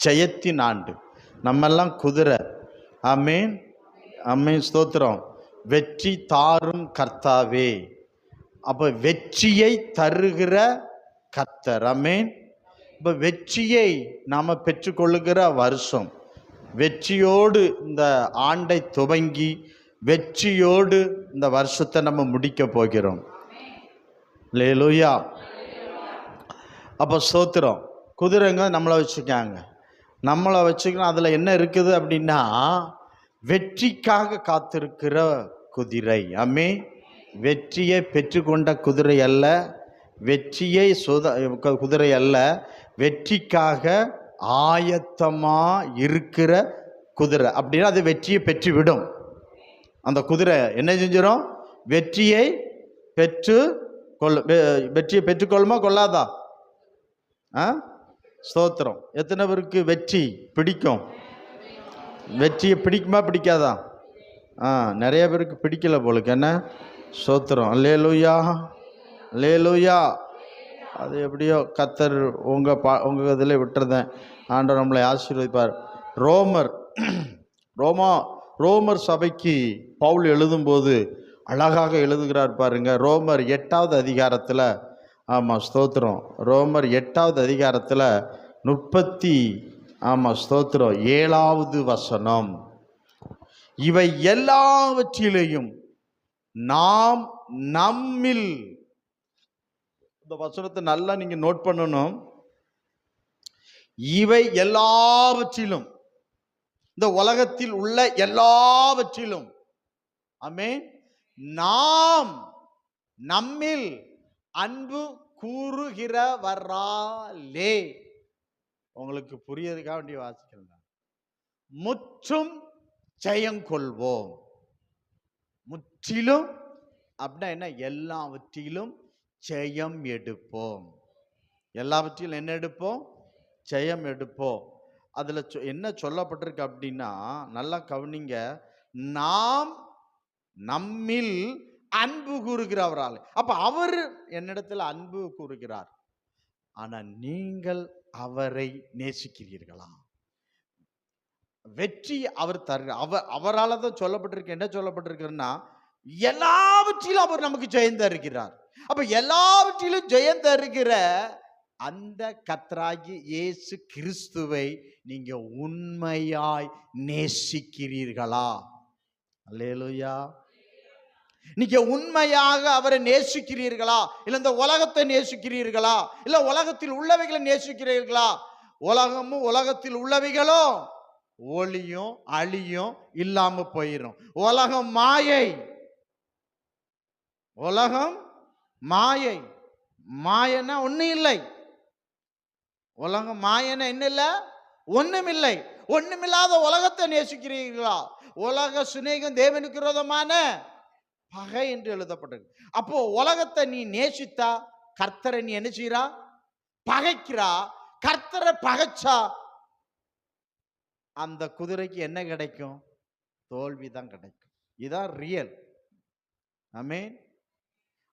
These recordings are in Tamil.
ஜெயத்தின் ஆண்டு. நம்மெல்லாம் குதிரை. ஆமேன், ஆமேன், ஸ்தோத்திரம். வெற்றி தாரும் கர்த்தாவே. அப்போ வெற்றியை தருகிற கர்த்தர். ஆமேன். இப்போ வெற்றியை நாம் பெற்றுக்கொள்ளுகிற வருஷம், வெற்றியோடு இந்த ஆண்டை துவங்கி வெற்றியோடு இந்த வருஷத்தை நம்ம முடிக்க போகிறோம். அல்லேலூயா. அப்போ ஸ்தோத்திரம். குதிரைங்க நம்மளை வச்சுக்காங்க, நம்மளை வச்சுக்கணும். அதில் என்ன இருக்குது அப்படின்னா, வெற்றிக்காக காத்திருக்கிற குதிரை. ஆமே, வெற்றியை பெற்றுக்கொண்ட குதிரை அல்ல, வெற்றியை குதிரை அல்ல, வெற்றிக்காக ஆயத்தமாக இருக்கிற குதிரை. அப்படின்னா அது வெற்றியை பெற்றுவிடும். அந்த குதிரை என்ன செஞ்சிடும்? வெற்றியை பெற்றுக்கொள்ளுமா கொள்ளாதா? ஸ்தோத்திரம். எத்தனை பேருக்கு வெற்றி பிடிக்கும்? வெற்றியை பிடிக்குமா பிடிக்காதா? நிறைய பேருக்கு பிடிக்கல போலுக்கு. என்ன? ஸ்தோத்திரம். அல்லேலூயா, அல்லேலூயா. அது எப்படியோ கர்த்தர் உங்கள் இதில் விட்டுறதேன். ஆண்டவர் நம்மளை ஆசீர்வதிப்பார். ரோமர் சபைக்கு பவுல் எழுதும்போது அழகாக எழுதுகிறார் பாருங்க. ரோமர் 8வது அதிகாரத்தில், ஆமாம் ஸ்தோத்திரம், ரோமர் 8வது அதிகாரத்தில் 7வது வசனம். இவை எல்லாவற்றிலேயும் நாம் நம்மில், இந்த வசனத்தை நல்லா நீங்க நோட் பண்ணணும். இவை எல்லாவற்றிலும், இந்த உலகத்தில் உள்ள எல்லாவற்றிலும், ஆமென், நாம் நம்மில் அன்பு கூறுகிறவராலே, உங்களுக்கு புரியறதுக்காக வேண்டிய வாசிக்கிறேன், முற்றும் ஜெயங்கொள்வோம். முற்றிலும் அப்படின்னா என்ன? எல்லாவற்றிலும் ஜெயம் எடுப்போம். எல்லாவற்றிலும் என்ன எடுப்போம்? ஜெயம் எடுப்போம். அதில் என்ன சொல்லப்பட்டிருக்கு அப்படின்னா, நல்லா கவனிங்க. நாம் நம்மில் அன்பு கூறுகிறவரால். அப்ப அவர் என்னிடத்தில் அன்பு கூறுகிறார். ஆனா நீங்கள் அவரை நேசிக்கிறீர்களா? வெற்றி அவர் அவரால் தான் சொல்லப்பட்டிருக்கு. என்ன சொல்லப்பட்டிருக்குன்னா, எல்லாவற்றிலும் அவர் நமக்கு ஜெயம் தருகிறார். அப்ப எல்லாவற்றிலும் ஜெயம் தருகிற அந்த கர்த்தராகிய இயேசு கிறிஸ்துவை நீங்க உண்மையாய் நேசிக்கிறீர்களா? அல்லேலூயா. நீங்க உண்மையாக அவரை நேசிக்கிறீர்களா? இல்ல இந்த உலகத்தை நேசிக்கிறீர்களா? இல்ல உலகத்தில் உள்ளவைகளை நேசிக்கிறீர்களா? உலகமும் உலகத்தில் உள்ளவைகளும் ஒளியும் அழியும் இல்லாம போயிடும். உலகம் மாயை, உலகம் மாயை. மாயனா ஒண்ணும் இல்லை. உலகம் மாயனா என்ன இல்லை? ஒண்ணும் இல்லை. ஒண்ணுமில்லாத உலகத்தை நேசிக்கிறீர்களா? உலக சிநேகம் தேவனுக்கு விரோதமான பகை என்று எழுதப்பட்டது. அப்போ உலகத்தை நீ நேசித்தா கர்த்தரை நீ என்ன செய்யறா? பகைக்கிறா. கர்த்தரை பகைச்சா அந்த குதிரைக்கு என்ன கிடைக்கும்? தோல்விதான் கிடைக்கும். இதுதான் ரியல். ஆமென்.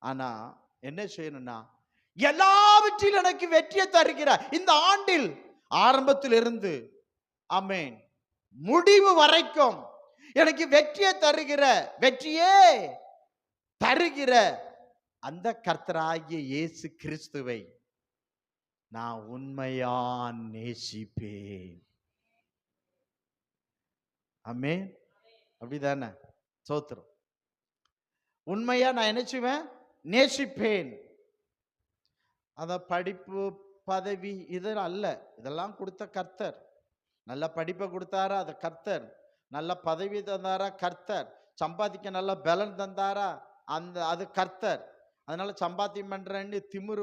ஆனா என்ன செய்யணும்னா, எல்லாவற்றிலும் எனக்கு வெற்றியை தருகிறார். இந்த ஆண்டில் ஆரம்பத்தில் இருந்து ஆமென் முடிவு வரைக்கும் எனக்கு வெற்றியை தருகிற, வெற்றியே தருகிற அந்த கர்த்தராகிய இயேசு கிறிஸ்துவை நான் உண்மையா நேசிப்பேன். ஆமென். அப்படிதானே? ஸ்தோத்திரம். உண்மையா நான் என்ன செய்வேன்? நேசிப்பேன். அத படிப்பு பதவி இதெல்லாம் அல்ல. இதெல்லாம் கொடுத்த கர்த்தர். நல்ல படிப்பை கொடுத்தாரா? அது கர்த்தர். நல்ல பதவி தந்தாரா? கர்த்தர். சம்பாதிக்க நல்ல பலன் தந்தாரா? அது கர்த்தர். அதனால சம்பாத்தியம் பண்றேன்னு திமிரு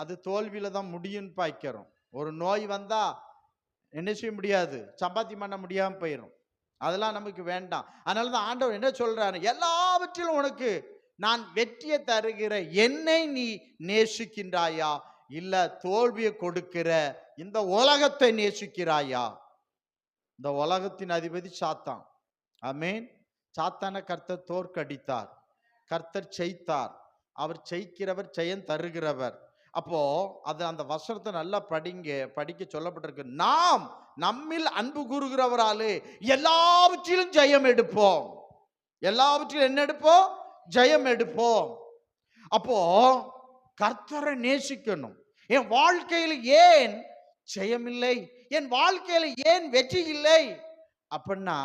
அது தோல்வியில தான் முடியும்னு பாய்க்கிறோம். ஒரு நோய் வந்தா என்ன செய்ய முடியாது? சம்பாத்தியம் பண்ண முடியாம போயிடும். அதெல்லாம் நமக்கு வேண்டாம். அதனாலதான் ஆண்டவர் என்ன சொல்றாரு? எல்லாவற்றிலும் உனக்கு நான் வெற்றியை தருகிற என்னை நீ நேசிக்கின்றாயா, இல்ல தோல்வியை கொடுக்கிற இந்த உலகத்தை நேசிக்கிறாயா? இந்த உலகத்தின் அதிபதி சாத்தான். ஆமென். சாத்தான கர்த்தர் தோற்கடித்தார், கர்த்தர் ஜெயித்தார். அவர் ஜெயிக்கிறவர், ஜெயம் தருகிறவர். அப்போ அது அந்த வசனத்தை நல்லா படிக்க சொல்லப்பட்டிருக்கு. நாம் நம்மில் அன்பு கூறுகிறவராலே எல்லாவற்றிலும் ஜெயம் எடுப்போம். எல்லாவற்றிலும் என்ன எடுப்போம்? ஜெயம் எடுப்போம். அப்போ கர்த்தரை நேசிக்கணும். என் வாழ்க்கையில் ஏன் ஜெயமில்லை, என் வாழ்க்கையில் ஏன் வெற்றி இல்லை அப்படின்னா,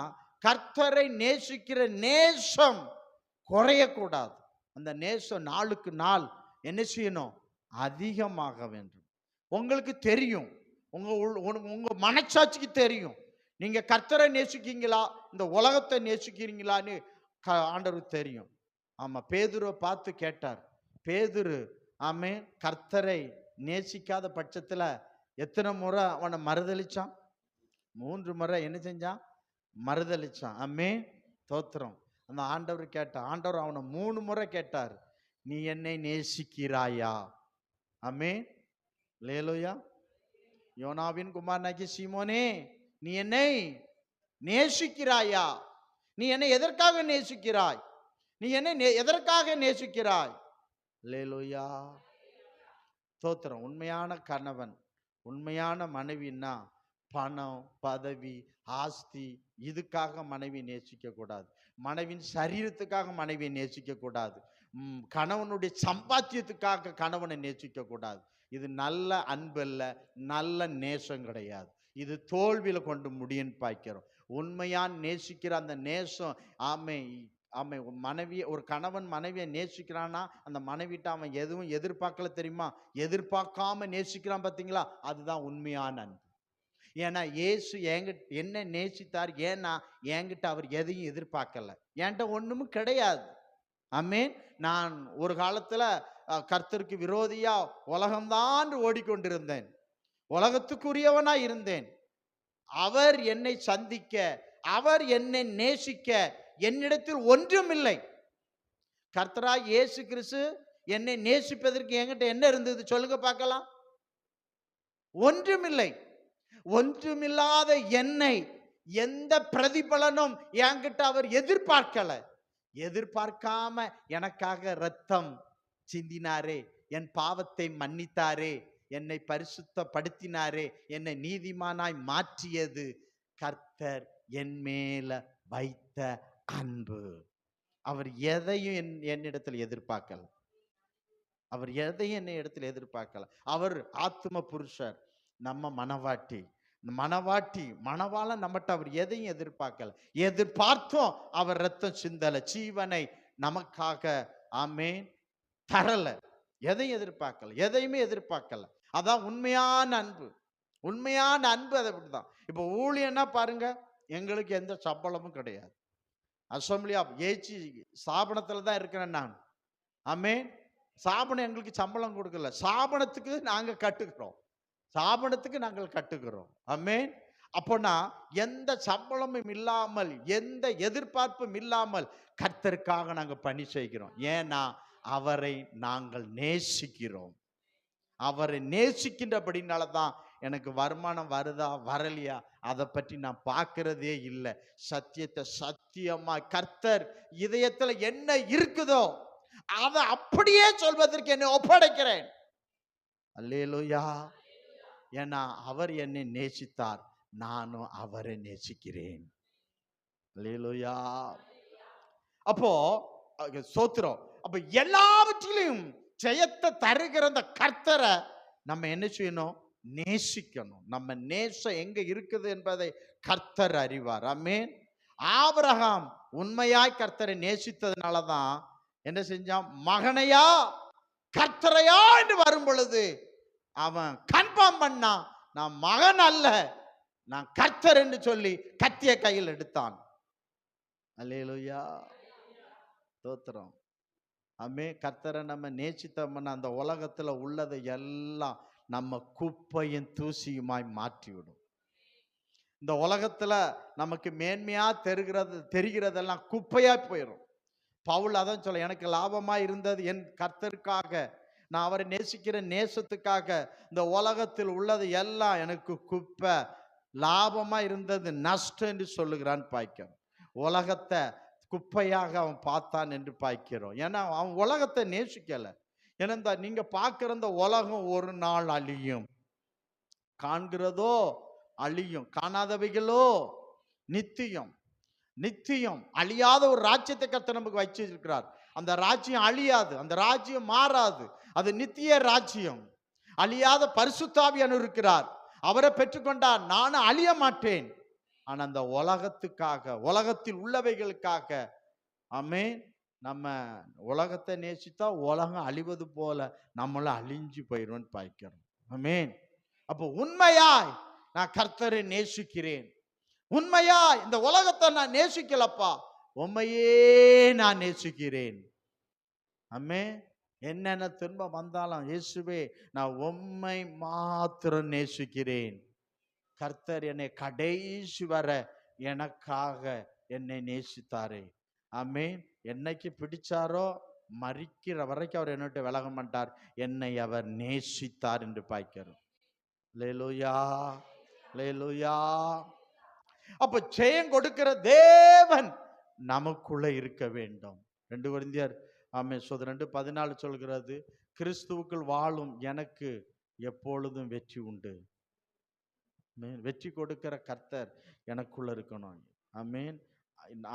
கர்த்தரை நேசிக்கிற நேசம் குறையக்கூடாது. அந்த நேசம் நாளுக்கு நாள் என்ன செய்யணும்? அதிகமாக வேண்டும். உங்களுக்கு தெரியும், உங்க மனசாட்சிக்கு தெரியும், நீங்க கர்த்தரை நேசிக்கீங்களா, இந்த உலகத்தை நேசிக்கிறீங்களான்னு ஆண்டவருக்கு தெரியும். ஆமா, பேதுருவை பார்த்து கேட்டார். பேதுரு ஆமென் கர்த்தரை நேசிக்காத பட்சத்துல எத்தனை முறை அவனை மறுதலிச்சான்? 3 முறை என்ன செஞ்சான்? மறுதலிச்சான். ஆமென், தோத்திரம். அந்த ஆண்டவர் கேட்டார். ஆண்டவர் அவனை 3 முறை கேட்டார், நீ என்னை நேசிக்கிறாயா? ஆமென், அல்லேலூயா. யோனாவின் குமாரனாகிய சீமோனே, நீ என்னை நேசிக்கிறாயா? நீ என்னை எதற்காக நேசிக்கிறாய்? நீ என்னை எதற்காக நேசிக்கிறாய்? அல்லேலூயா, ஸ்தோத்திரம். உண்மையான கணவன், உண்மையான மனைவின்னா பணம், பதவி, ஆஸ்தி இதுக்காக மனைவி நேசிக்க கூடாது. மனைவின் சரீரத்துக்காக மனைவியை நேசிக்க கூடாது. கணவனுடைய சம்பாத்தியத்துக்காக கணவனை நேசிக்க கூடாது. இது நல்ல அன்பு அல்ல, நல்ல நேசம் கிடையாது. இது தோல்வியில கொண்டு முடியும்னு பார்க்கிறோம். உண்மையான் நேசிக்கிற அந்த நேசம், ஆமை ஆமை மனைவி, ஒரு கணவன் மனைவியை நேசிக்கிறான்னா அந்த மனைவிட்ட அவன் எதுவும் எதிர்பார்க்கல தெரியுமா? எதிர்பார்க்காம நேசிக்கிறான் பார்த்தீங்களா? அதுதான் உண்மையான அன்பு. ஏன்னா இயேசு என்ன நேசித்தார். ஏன்னா என்கிட்ட அவர் எதையும் எதிர்பார்க்கல, என்கிட்ட ஒண்ணுமும் கிடையாது. ஆமென். நான் ஒரு காலத்துல கர்த்தருக்கு விரோதியா உலகம்தான் ஓடிக்கொண்டிருந்தேன், உலகத்துக்குரியவனா இருந்தேன். அவர் என்னை சந்திக்க, அவர் என்னை நேசிக்க என்னிடத்தில் ஒன்றும் இல்லை. கர்த்தராய் இயேசு கிறிஸ்து என்னை நேசிப்பதற்கு என்கிட்ட என்ன இருந்தது சொல்லுங்க பார்க்கலாம்? ஒன்றுமில்லை. ஒன்றுமில்லாத என்னை எந்த பிரதிபலனும் என்கிட்ட அவர் எதிர்பார்க்கல. எதிர்பார்க்காம எனக்காக இரத்தம் சிந்தினாரே, என் பாவத்தை மன்னித்தாரே, என்னை பரிசுத்தப்படுத்தினாரே, என்னை நீதிமானாய் மாற்றியது கர்த்தர் என் மேல வைத்த அன்பு. அவர் எதையும் என்னிடத்தில் எதிர்பார்க்கல. அவர் எதையும் என்னிடத்தில் எதிர்பார்க்கல. அவர் ஆத்தும புருஷர், நம்ம மனவாட்டி. மணவாளன் நம்மகிட்ட அவர் எதையும் எதிர்பார்க்கல. எதிர்பார்த்தோம், அவர் ரத்தம் சிந்தல, ஜீவனை நமக்காக ஆமென் தரல. எதையும் எதிர்பார்க்கல, எதையுமே எதிர்பார்க்கல. அதான் உண்மையான அன்பு. உண்மையான அன்பு அதை அப்படிதான். இப்போ ஊழியன்னா பாருங்க, எங்களுக்கு எந்த சம்பளமும் கிடையாது. அசம்பிளி ஆஃப் ஏச்சி ஸ்தாபனத்துல தான் இருக்கிறேன் நான். ஆமென். ஸ்தாபனம் எங்களுக்கு சம்பளம் கொடுக்கல, ஸ்தாபனத்துக்கு நாங்க கட்டுக்கிறோம், ஸ்தாபனத்துக்கு நாங்கள் கட்டுக்கிறோம். ஆமென். அப்போனா எந்த சம்பளமும் இல்லாமல், எந்த எதிர்பார்ப்பும் இல்லாமல் கர்த்தருக்காக நாங்கள் பணி செய்கிறோம். ஏன்னா அவரை நாங்கள் நேசிக்கிறோம். அவரை நேசிக்கின்றபடினால தான் எனக்கு வருமானம் வருதா வரலையா அதை பற்றி நான் பார்க்கிறதே இல்லை. சத்தியத்தை சத்தியமா கர்த்தர் இதயத்துல என்ன இருக்குதோ அதை அப்படியே சொல்வதற்கு என்னை ஒப்படைக்கிறேன். அல்லேலூயா. ஏன்னா அவர் என்னை நேசித்தார், நானும் அவரை நேசிக்கிறேன். அல்லேலூயா. அப்போ ஸ்தோத்திரம். அப்ப எல்லாவற்றிலும் ஜெயத்தை தருகிற அந்த கர்த்தரை நம்ம என்ன செய்யணும்? நேசிக்கணும். நம்ம நேசம் எங்க இருக்குது என்பதை கர்த்தர் அறிவார். ஆமென். ஆபிரகாம் உண்மையாய் கர்த்தரை நேசித்ததுனாலதான் என்ன செஞ்சான்? மகனையா கர்த்தரையா என்று வரும் பொழுது அவன் கன்ஃபார்ம் பண்ணான், நான் மகன் அல்ல, நான் கர்த்தர் என்று சொல்லி கத்திய கையில் எடுத்தான். அல்லேலூயா, ஸ்தோத்திரம். ஆமே. கர்த்தரை நம்ம நேசித்தோம்னா அந்த உலகத்துல உள்ளதை எல்லாம் நம்ம குப்பையும் தூசியுமாய் மாற்றிவிடும். இந்த உலகத்துல நமக்கு மேன்மையா தெரிகிறதெல்லாம் குப்பையா போயிடும். பவுல் அதான் சொல்ல, எனக்கு லாபமா இருந்தது என் கர்த்தருக்காக, நான் அவரை நேசிக்கிற நேசத்துக்காக இந்த உலகத்தில் உள்ளது எல்லாம் எனக்கு குப்பை, லாபமா இருந்தது நஷ்டம் என்று சொல்லுகிறான் பாய்க்கிறோம். உலகத்தை குப்பையாக அவன் பார்த்தான் என்று பாய்க்கிறோம். ஏன்னா அவன் உலகத்தை நேசிக்கல. ஏன்னா நீங்க பார்க்கிற இந்த உலகம் ஒரு நாள் அழியும். காண்கிறதோ அழியும், காணாதவைகளோ நித்தியம். நித்தியம் அழியாத ஒரு ராஜ்யத்தை கர்த்தர் நமக்கு வச்சிருக்கிறார். அந்த ராஜ்யம் அழியாது, அந்த ராஜ்யம் மாறாது, அது நித்திய ராஜ்யம். அழியாத பரிசுத்தாவியானவர் இருக்கிறார். அவரை பெற்றுக்கொண்டார். நானும் அழிய மாட்டேன். ஆனா அந்த உலகத்துக்காக, உலகத்தில் உள்ளவைகளுக்காக, ஆமென், நம்ம உலகத்தை நேசித்தா உலகம் அழிவது போல நம்மளும் அழிஞ்சு போயிடுவோம்னு பாய்க்கிறோம். ஆமென். அப்போ உண்மையாய் நான் கர்த்தரை நேசிக்கிறேன், உண்மையா இந்த உலகத்தை நான் நேசிக்கலப்பா, உண்மையே நான் நேசிக்கிறேன். அம்மே, என்னென்ன துன்பம் வந்தாலும் இயேசுவே நான் உம்மை மாத்திரம் நேசிக்கிறேன். கர்த்தர் என்னை கடைசி வர எனக்காக என்னை நேசித்தாரே. ஆமென். என்னைக்கு பிடிச்சாரோ மரிக்கிற வரைக்கும் அவர் என்னட்டு விலக மாட்டார். என்னை அவர் நேசித்தார் என்று பாய்க்கிறோம். அல்லேலூயா, அல்லேலூயா. அப்ப ஜெயம் கொடுக்கிற தேவன் நமக்குள்ள இருக்க வேண்டும். 2 கொரிந்தியர் 2:14 சொல்கிறது, கிறிஸ்துவுக்குள் வாழும் எனக்கு எப்பொழுதும் வெற்றி உண்டு. வெற்றி கொடுக்கிற கர்த்தர் எனக்குள்ள இருக்கணும். ஆமென்.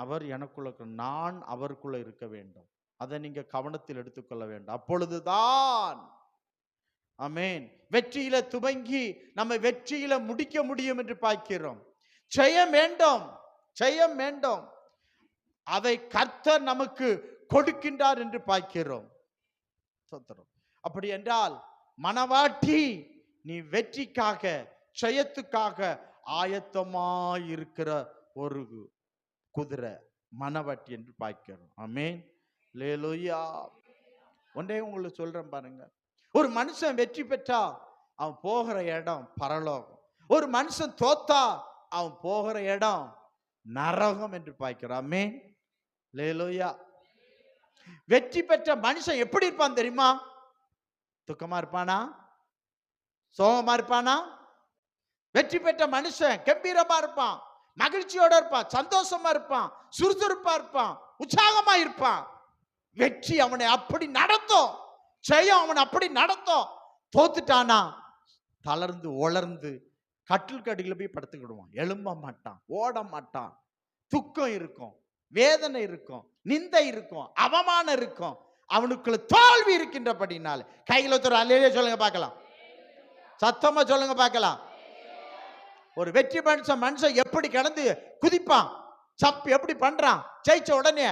அவர் எனக்குள்ள இருக்கணும், நான் அவருக்குள்ள இருக்க வேண்டும். அதை நீங்க கவனத்தில் எடுத்துக்கொள்ள வேண்டும். அப்பொழுதுதான் ஆமென் வெற்றியில துவங்கி நம்ம வெற்றியில முடிக்க முடியும் என்று பார்க்கிறோம். ஜெயம் வேண்டும், ஜெயம் வேண்டும். அதை கர்த்தர் நமக்கு கொடுக்கின்றார் என்று பார்க்கிறோம். அப்படி என்றால் மனவாட்டி நீ வெற்றிக்காக, ஜெயத்துக்காக ஆயத்தமாயிருக்கிற ஒரு குதிரை மனவாட்டி என்று பார்க்கிறோம். ஆமென். அல்லேலூயா. ஒன்றே உங்களுக்கு சொல்றேன் பாருங்க, ஒரு மனுஷன் வெற்றி பெற்றா அவன் போகிற இடம் பரலோகம். ஒரு மனுஷன் தோத்தா அவன் போகிற இடம் நரகம் என்று பார்க்கிறான். ஆமென். அல்லேலூயா. வெற்றி பெற்ற மனுஷன் எப்படி இருப்பான் தெரியுமா? துக்கமா இருப்பானா? சோகமா இருப்பானா? வெற்றி பெற்ற மனுஷன் கம்பீரமா இருப்பான், மகிழ்ச்சியோட இருப்பான், சந்தோஷமா இருப்பான், சுறுசுறுப்பா இருப்பான், உற்சாகமா இருப்பான். வெற்றி அவனை அப்படி நடத்தும், ஜெயம் அவனை அப்படி நடத்தும். தோத்துட்டானா தளர்ந்து உலர்ந்து கட்டில் கடியில் போய் படுத்துக்கிடுவான். எழும்ப மாட்டான், ஓட மாட்டான். துக்கம் இருக்கும், வேதனை இருக்கும், நிந்தை இருக்கும், அவமானம் இருக்கும். அவனுக்குள்ள தோல்வி இருக்கின்றபடினால கையில் ஒருத்தர் அல்லேலூயா சொல்லுங்க பார்க்கலாம், சத்தமா சொல்லுங்க பார்க்கலாம். ஒரு வெற்றி மனுஷன் எப்படி கிடந்து குதிப்பான், சப் எப்படி பண்றான் ஜெயிச்ச உடனே,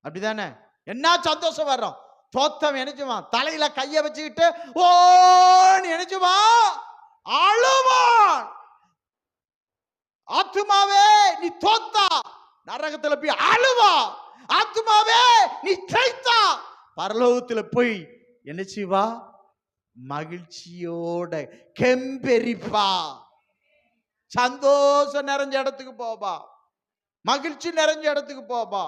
அப்படிதானே? என்ன சந்தோஷம் வரும். தோத்தம் நினைச்சுவான், தலையில கைய வச்சுக்கிட்டு ஓன்னு நினைச்சுவான், அழுவான். ஆத்துமாவே நீ தோத்தா நரகத்துல போய் அழுவா, ஆத்துமாவே நீ ஜெயித்தா பரலோகத்துல போய் என்ன செய்வா? மகிழ்ச்சியோட கெம்பெரிப்பா, சந்தோஷம் நிறைஞ்ச இடத்துக்கு போபா, மகிழ்ச்சி நிறைஞ்ச இடத்துக்கு போபா.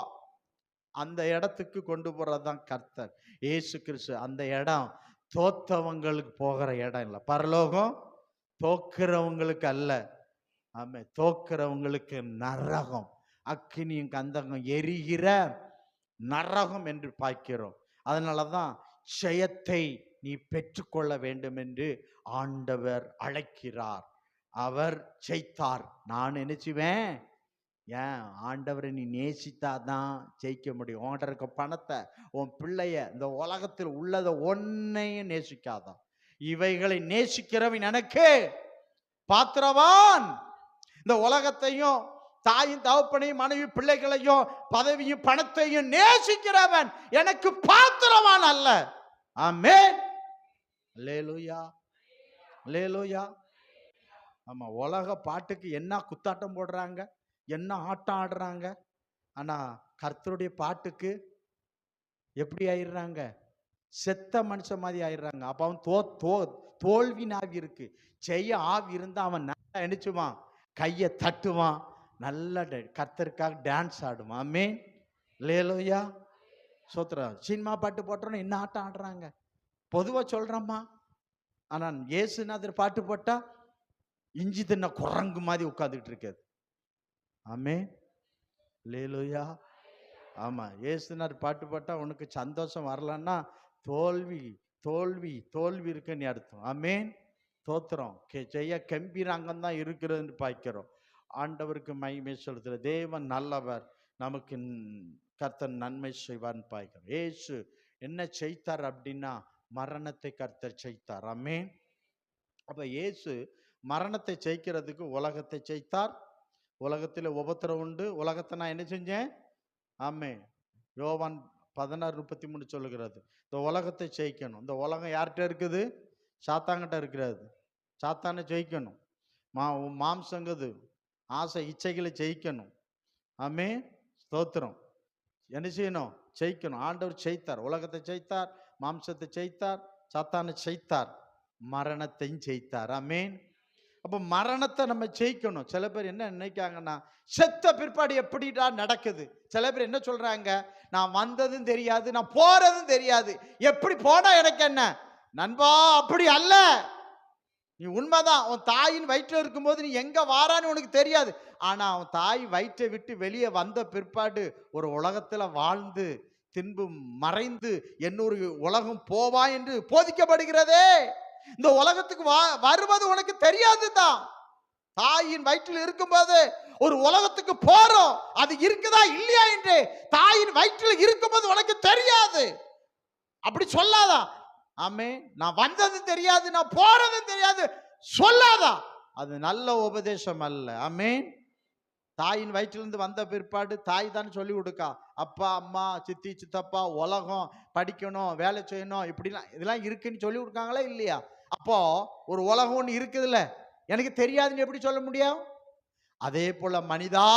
அந்த இடத்துக்கு கொண்டு போறதுதான் கர்த்தர் இயேசு கிறிஸ்து. அந்த இடம் தோத்தவங்களுக்கு போகிற இடம் இல்லை. பரலோகம் தோக்கிறவங்களுக்கு அல்ல. ஆமே, தோக்கிறவங்களுக்கு நரகம், அக்கினியும் கந்தகம் எரிகிற நரகம் என்று பார்க்கிறோம். அதனாலதான் ஜெயத்தை நீ பெற்றுக்கொள்ள வேண்டும் என்று ஆண்டவர் அழைக்கிறார். அவர் ஜெயித்தார். நான் நினைச்சுவேன், ஏன் ஆண்டவரை நீ நேசித்தாதான் ஜெயிக்க முடியும். உன்கிட்ட இருக்க பணத்தை, உன் பிள்ளைய, இந்த உலகத்தில் உள்ளதை ஒன்னையும் நேசிக்காதான். இவைகளை நேசிக்கிறவன் எனக்கு பாத்திரவான். இந்த உலகத்தையும் தாயும் தகப்பனையும் மனைவி பிள்ளைகளையும் பதவியும் பணத்தையும் நேசிக்கிறவன் எனக்கு பாத்திரவான் அல்ல. ஆமென். அல்லேலூயா, அல்லேலூயா. ஆமா, உலக பாட்டுக்கு என்ன குத்தாட்டம் போடுறாங்க, என்ன ஆட்டம் ஆடுறாங்க. ஆனா கர்த்தருடைய பாட்டுக்கு எப்படி ஆயிடுறாங்க? செத்த மனுஷன் மாதிரி ஆயிடுறாங்க. அப்ப அவன் தோல்வி ஆவி இருக்கு, செய்ய ஆவி இருந்தா அவன் நல்லா நினைச்சுவான், கையை தட்டுவான், நல்ல கர்த்தருக்காக டான்ஸ் ஆடுவான். ஆமென். அல்லேலூயா, சோத்திரம். சினிமா பாட்டு போட்டோன்னு என்ன ஆட்டம் ஆடுறாங்க, பொதுவா சொல்றம்மா. ஆனா இயேசுநாதர் பாட்டு போட்டா இஞ்சி தின்ன குரங்கு மாதிரி உட்கார்ந்துட்டு இருக்காது. ஆமென். அல்லேலூயா. ஆமா, இயேசுநாதர் பாட்டு போட்டா உனக்கு சந்தோஷம் வரலன்னா தோல்வி தோல்வி தோல்வி இருக்குன்னு அர்த்தம். ஆமென். தோத்திரம் ஜெய கம்பீராங்கம் தான் இருக்கிறதுன்னு பார்க்கிறோம். ஆண்டவருக்கு மகிமை செலுத்துற தேவன் நல்லவர், நமக்கு கர்த்தர் நன்மை செய்வார்னு பார்க்கிறோம். இயேசு என்ன செய்தார் அப்படின்னா மரணத்தை கர்த்தர் செய்தார். ஆமென். அப்ப இயேசு மரணத்தை ஜெயிக்கிறதுக்கு உலகத்தை ஜெயித்தார். உலகத்தில் உபத்திரம் உண்டு, உலகத்தை நான் என்ன செஞ்சேன்? ஆமென். யோவான் 16:33 சொல்லுகிறது, இந்த உலகத்தை ஜெயிக்கணும். இந்த உலகம் யார்கிட்ட இருக்குது? சாத்தான்கிட்ட இருக்கிறது. சாத்தானை ஜெயிக்கணும். மாம்சங்குது ஆசை இச்சைகளை ஜெயிக்கணும். ஆமென். ஸ்தோத்திரம். என்ன செய்யணும்? ஜெயிக்கணும். ஆண்டவர் ஜெயித்தார், உலகத்தை ஜெயித்தார், மாம்சத்தை ஜெயித்தார், சாத்தானை ஜெயித்தார், மரணத்தையும் ஜெயித்தார். ஆமென். அப்ப மரணத்தை நம்ம ஜெயிக்கணும். சில பேர் என்ன நினைக்காங்கன்னா, செத்த பிற்பாடு எப்படிடா நடக்குது? சில பேர் என்ன சொல்றாங்க, நான் வந்ததும் தெரியாது, நான் போறதும் தெரியாது, எப்படி போனா எனக்கு என்ன? நண்பா, அப்படி அல்ல. நீ உண்மைதான், உன் தாயின் வயிற்றில் இருக்கும்போது நீ எங்க வாரான்னு உனக்கு தெரியாது. ஆனா அவன் தாய் வயிற்றை விட்டு வெளியே வந்த பிற்பாடு ஒரு உலகத்துல வாழ்ந்து தின்பு மறைந்து இன்னொரு உலகம் போவா என்று போதிக்கப்படுகிறதே. இந்த உலகத்துக்கு வருவது உனக்கு தெரியாதுதான். தாயின் வயிற்றில் இருக்கும்போது ஒரு உலகத்துக்கு போறோம், அது இருக்குதா இல்லையா என்று தாயின் வயிற்றில் இருக்கும்போது உனக்கு தெரியாது. அப்படி சொல்லாதா. ஆமே, நான் வந்தது தெரியாது, நான் போறது தெரியாது சொல்லாதா. அது நல்ல உபதேசம் அல்ல. ஆமென். தாயின் வயிற்றிலிருந்து வந்த பிற்பாடு தாய் தான் சொல்லி கொடுக்கா, அப்பா அம்மா சித்தி சித்தப்பா உலகம் படிக்கணும் வேலை செய்யணும் இப்படிலாம் இதெல்லாம் இருக்குன்னு சொல்லி கொடுக்காங்களா இல்லையா? அப்போ ஒரு உலகம் ஒன்று இருக்குதுல்ல, எனக்கு தெரியாதுன்னு எப்படி சொல்ல முடியும்? அதே போல மனிதா,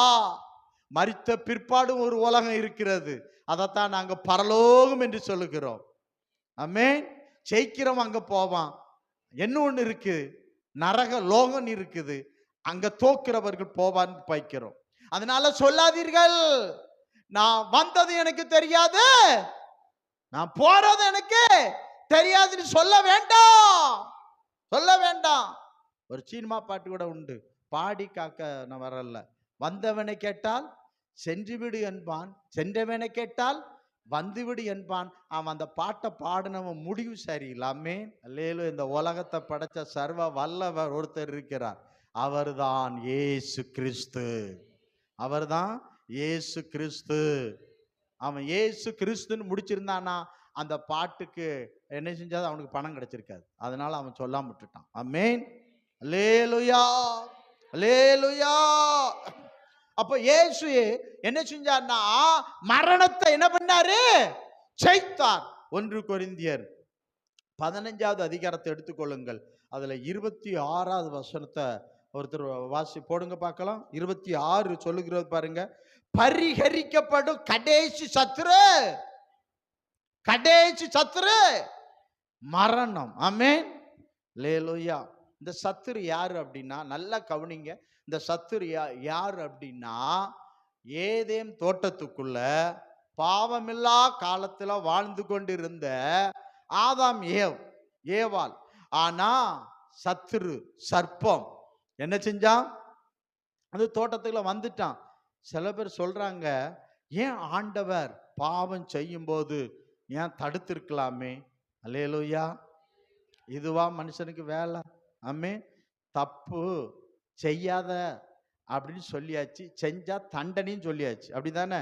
மரித்த பிற்பாடும் ஒரு உலகம் இருக்கிறது, அதைத்தான் நாங்க பரலோகம் என்று சொல்லுகிறோம். ஆமென். ஜெயிக்கிறோம் அங்க போவான். என்ன ஒண்ணு இருக்கு, நரக லோகம் இருக்குது, அங்க தோக்கிறவர்கள் போவான்னு பாய்க்கிறோம். அதனால சொல்லாதீர்கள், நான் வந்தது எனக்கு தெரியாது, நான் போறது எனக்கு தெரியாதுன்னு சொல்ல வேண்டாம், சொல்ல வேண்டாம். ஒரு சினிமா பாட்டு கூட உண்டு, பாடி காக்க நான் வரல, வந்தவனை கேட்டால் சென்று விடு என்பான், சென்றவனை கேட்டால் வந்துவிடு என்பான். அவன் அந்த பாட்டை பாடினவன் முடிவு சரியில்லாமே. அல்லேலூயா. இந்த உலகத்தை படைச்ச சர்வ வல்லவர் ஒருத்தர் இருக்கிறார், அவர்தான் இயேசு கிறிஸ்து. அவர்தான் இயேசு கிறிஸ்து. அவன் இயேசு கிறிஸ்துன்னு முடிச்சிருந்தானா அந்த பாட்டுக்கு என்ன செஞ்சாது அவனுக்கு பணம் கிடைச்சிருக்காது. அதனால அவன் சொல்லாம விட்டுட்டான். ஆமென். அல்லேலூயா, அல்லேலூயா. அப்ப இயேசு என்ன செஞ்சார்னா மரணத்தை என்ன பண்ணாரு? ஜெயித்தார். 1 கொரிந்தியர் 15வது அதிகாரத்தை எடுத்துக்கொள்ளுங்கள், அதுல 26வது வசனத்தை ஒருத்தர் வாசி போடுங்க பார்க்கலாம். 26 சொல்லுகிறது பாருங்க, பரிகரிக்கப்படும் கடைசி சத்துரு, கடைசி சத்துரு மரணம். ஆமென். அல்லேலூயா. இந்த சத்துரு யாரு அப்படின்னா, நல்லா கவனிங்க, இந்த சத்துரு யாரு அப்படின்னா, ஏதேன் தோட்டத்துக்குள்ள பாவமில்லா காலத்துல வாழ்ந்து கொண்டிருந்த ஆதாம் ஏவாள். ஆனா சத்துரு சர்ப்பம் என்ன செஞ்சான்? அந்த தோட்டத்துக்குள்ள வந்துட்டான். சில பேர் சொல்றாங்க, ஏன் ஆண்டவர் பாவம் செய்யும் போது ஏன் தடுத்திருக்கலாமே? அல்லேலூயா. இதுவா மனுஷனுக்கு வேலை? ஆமே, தப்பு செய்யாத அப்படின்னு சொல்லியாச்சு, செஞ்சா தண்டனையும் சொல்லியாச்சு, அப்படிதானே?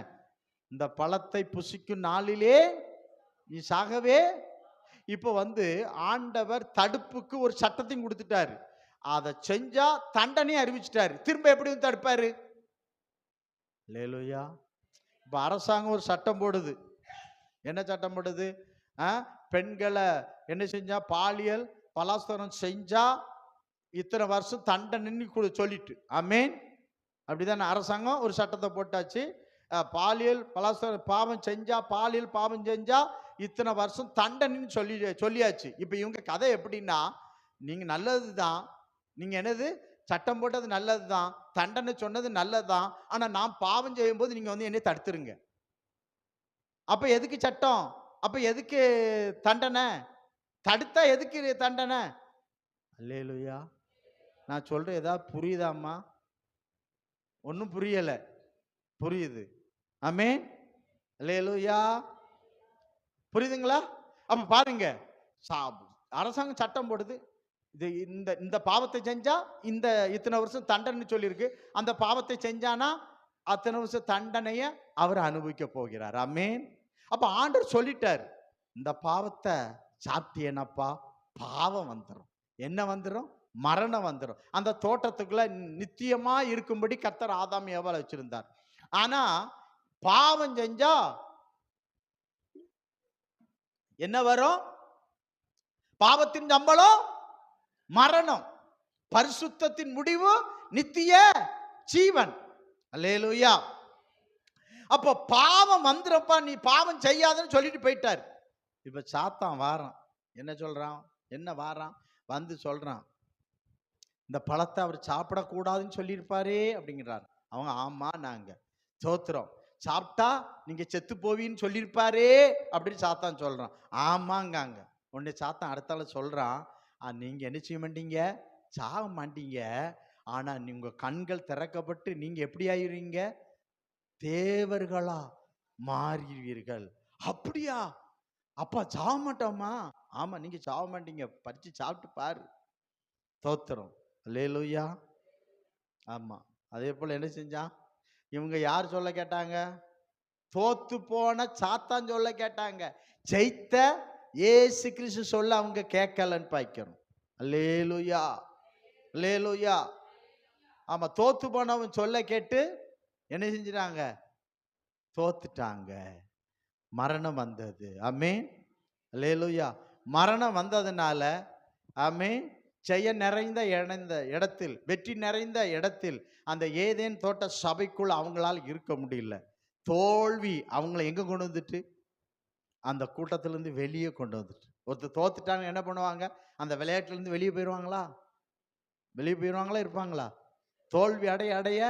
இந்த பழத்தை புசிக்கும் நாளிலே நீ சாகவே. இப்ப ஆண்டவர் தடுப்புக்கு ஒரு சட்டத்தையும் கொடுத்துட்டாரு, அதை செஞ்சா தண்டனையும் அறிவிச்சிட்டாரு. திரும்ப எப்படி தடுப்பாரு? அல்லேலூயா. இப்ப அரசாங்கம் ஒரு சட்டம் போடுது. என்ன சட்டம் போடுது? பெண்களை என்ன செஞ்சா, பாலியல் பலாத்காரம் செஞ்சா இத்தனை வருஷம் தண்டனை சொல்லிட்டு. ஆமென். அப்படிதானே? அரசாங்கம் ஒரு சட்டத்தை போட்டாச்சு, பாலியல் பலாத்காரம் பாவம் செஞ்சா, பாலியல் பாவம் செஞ்சா இத்தனை வருஷம் தண்டனைன்னு சொல்லியாச்சு. இப்ப இவங்க கதை எப்படின்னா, நீங்க நல்லதுதான், நீங்க என்னது சட்டம் போட்டது நல்லதுதான், தண்டனை சொன்னது நல்லதுதான், ஆனா நான் பாவம் செய்யும் போது நீங்க என்னை தடுத்துருங்க. அப்ப எதுக்கு சட்டம்? அப்ப எதுக்கு தண்டனை? தடுத்தா எதுக்கு தண்டனை? அல்லேலூயா. நான் சொல்றேன், ஏதாவது புரியுதாம்மா? ஒன்றும் புரியல. புரியுது. ஆமென். அல்லேலூயா. புரியுதுங்களா? அப்ப பாருங்க, அரசாங்கம் சட்டம் போடுது, இது இந்த இந்த பாவத்தை செஞ்சா இந்த இத்தனை வருஷம் தண்டனை சொல்லியிருக்கு, அந்த பாவத்தை செஞ்சானா அத்தனை வருஷம் தண்டனைய அவர் அனுபவிக்க போகிறார். ஆமென். அப்ப ஆண்டவர் சொல்லிட்டார், இந்த பாவத்தை சாப்பிட்டேனப்பா பாவம் வந்துடும். என்ன வந்துடும்? மரணம் வந்துடும். அந்த தோட்டத்துக்குள்ள நித்தியமா இருக்கும்படி கர்த்தர் ஆதாம் ஏவாளை வச்சிருந்தார். ஆனா பாவம் செஞ்சா என்ன வரும்? பாவத்தின் சம்பளம் மரணம், பரிசுத்தத்தின் முடிவு நித்திய ஜீவன். அல்லேலூயா. அப்ப பாவம் வந்துறப்பா, நீ பாவம் செய்யாதன்னு சொல்லிட்டு போயிட்டார். இப்ப சாத்தான் வாரான், என்ன சொல்றான்? என்ன வாரான்? வந்து சொல்றான், இந்த பழத்தை அவர் சாப்பிடக்கூடாதுன்னு சொல்லியிருப்பாரே அப்படிங்கிறார். அவங்க ஆமா நாங்க சோத்திரம், சாப்பிட்டா நீங்க செத்து போவீன்னு சொல்லியிருப்பாரே அப்படின்னு சாத்தான் சொல்றான். ஆமாங்காங்க. உன்னை சாத்தான் அடுத்தால சொல்றான், நீங்க என்ன செய்ய மாட்டீங்க? சாக மாட்டீங்க. ஆனா உங்க கண்கள் திறக்கப்பட்டு நீங்க எப்படி ஆயிருவீங்க? தேவர்களா மாறுவீர்கள். அப்படியா? அப்பா சாக மாட்டோமா? ஆமா, நீங்க சாக மாட்டீங்க, பறிச்சு சாப்பிட்டு பாரு. தோத்திரம். அல்லேலூயா. ஆமா. அதே போல என்ன செஞ்சான்? இவங்க யார் சொல்ல கேட்டாங்க? தோத்து போன சாத்தான் சொல்ல கேட்டாங்க. ஜெயித்த இயேசு கிறிஸ்து சொல்ல அவங்க கேட்கலன்னு பாய்க்கணும். அல்லேலூயா, அல்லேலூயா. ஆமா, தோத்து போனவன் சொல்ல கேட்டு என்ன செஞ்சிட்டாங்க? தோத்துட்டாங்க. மரணம் வந்தது. ஆமென். அல்லேலூயா. மரணம் வந்ததுனால ஆமென், ஜெய நிறைந்த இடத்தில், வெற்றி நிறைந்த இடத்தில், அந்த ஏதேன் தோட்ட சபைக்குள் அவங்களால் இருக்க முடியல. தோல்வி அவங்களை எங்க கொண்டு வந்துட்டு? அந்த கூட்டத்திலிருந்து வெளியே கொண்டு வந்துட்டு. ஒருத்தர் தோத்துட்டாங்க, என்ன பண்ணுவாங்க? அந்த விளையாட்டுலேருந்து வெளியே போயிடுவாங்களா? வெளியே போயிடுவாங்களா? இருப்பாங்களா? தோல்வி அடைய அடைய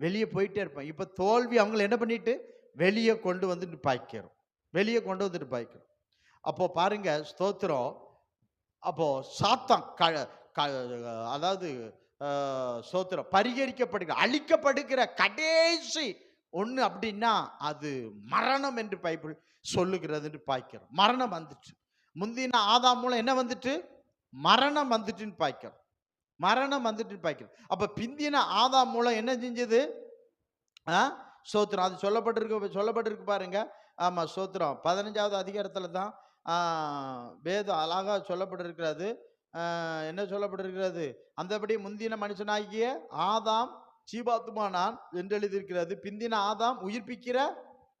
வெளியே போயிட்டே இருப்பாங்க. இப்போ தோல்வி அவங்களை என்ன பண்ணிட்டு வெளியே கொண்டு வந்துட்டு பாய்க்கிறோம், வெளியே கொண்டு வந்துட்டு பாய்க்கிறோம். அப்போ பாருங்க, ஸ்தோத்திரம். அப்போ சாத்தான் அதாவது ஸ்தோத்திரம் பரிகரிக்கப்படுகிற, அழிக்கப்படுகிற கடைசி ஒண்ணு அப்படின்னா அது மரணம் என்று பைபிள் சொல்லுகிறது பாய்க்கிறோம். மரணம் வந்துட்டு, முந்தின ஆதாம் மூலம் என்ன வந்துட்டு? மரணம் வந்துட்டுன்னு பாய்க்கிறோம். மரணம் வந்துட்டு பாய்க்கிறோம். அப்ப பிந்தின ஆதாம் மூலம் என்ன செஞ்சது? ஸ்தோத்திரம். அது சொல்லப்பட்டிருக்கு பாருங்க. ஆமா, ஸ்தோத்திரம். 15வது அதிகாரத்துல தான் வேதம் அழகா சொல்லப்பட்டிருக்கிறது. என்ன சொல்லப்பட்டிருக்கிறது? அந்தபடி முந்தின மனுஷனாகிய ஆதாம் ஜீவாத்துமானான் என்று எழுதியிருக்கிறது. பிந்தின ஆதாம் உயிர்ப்பிக்கிற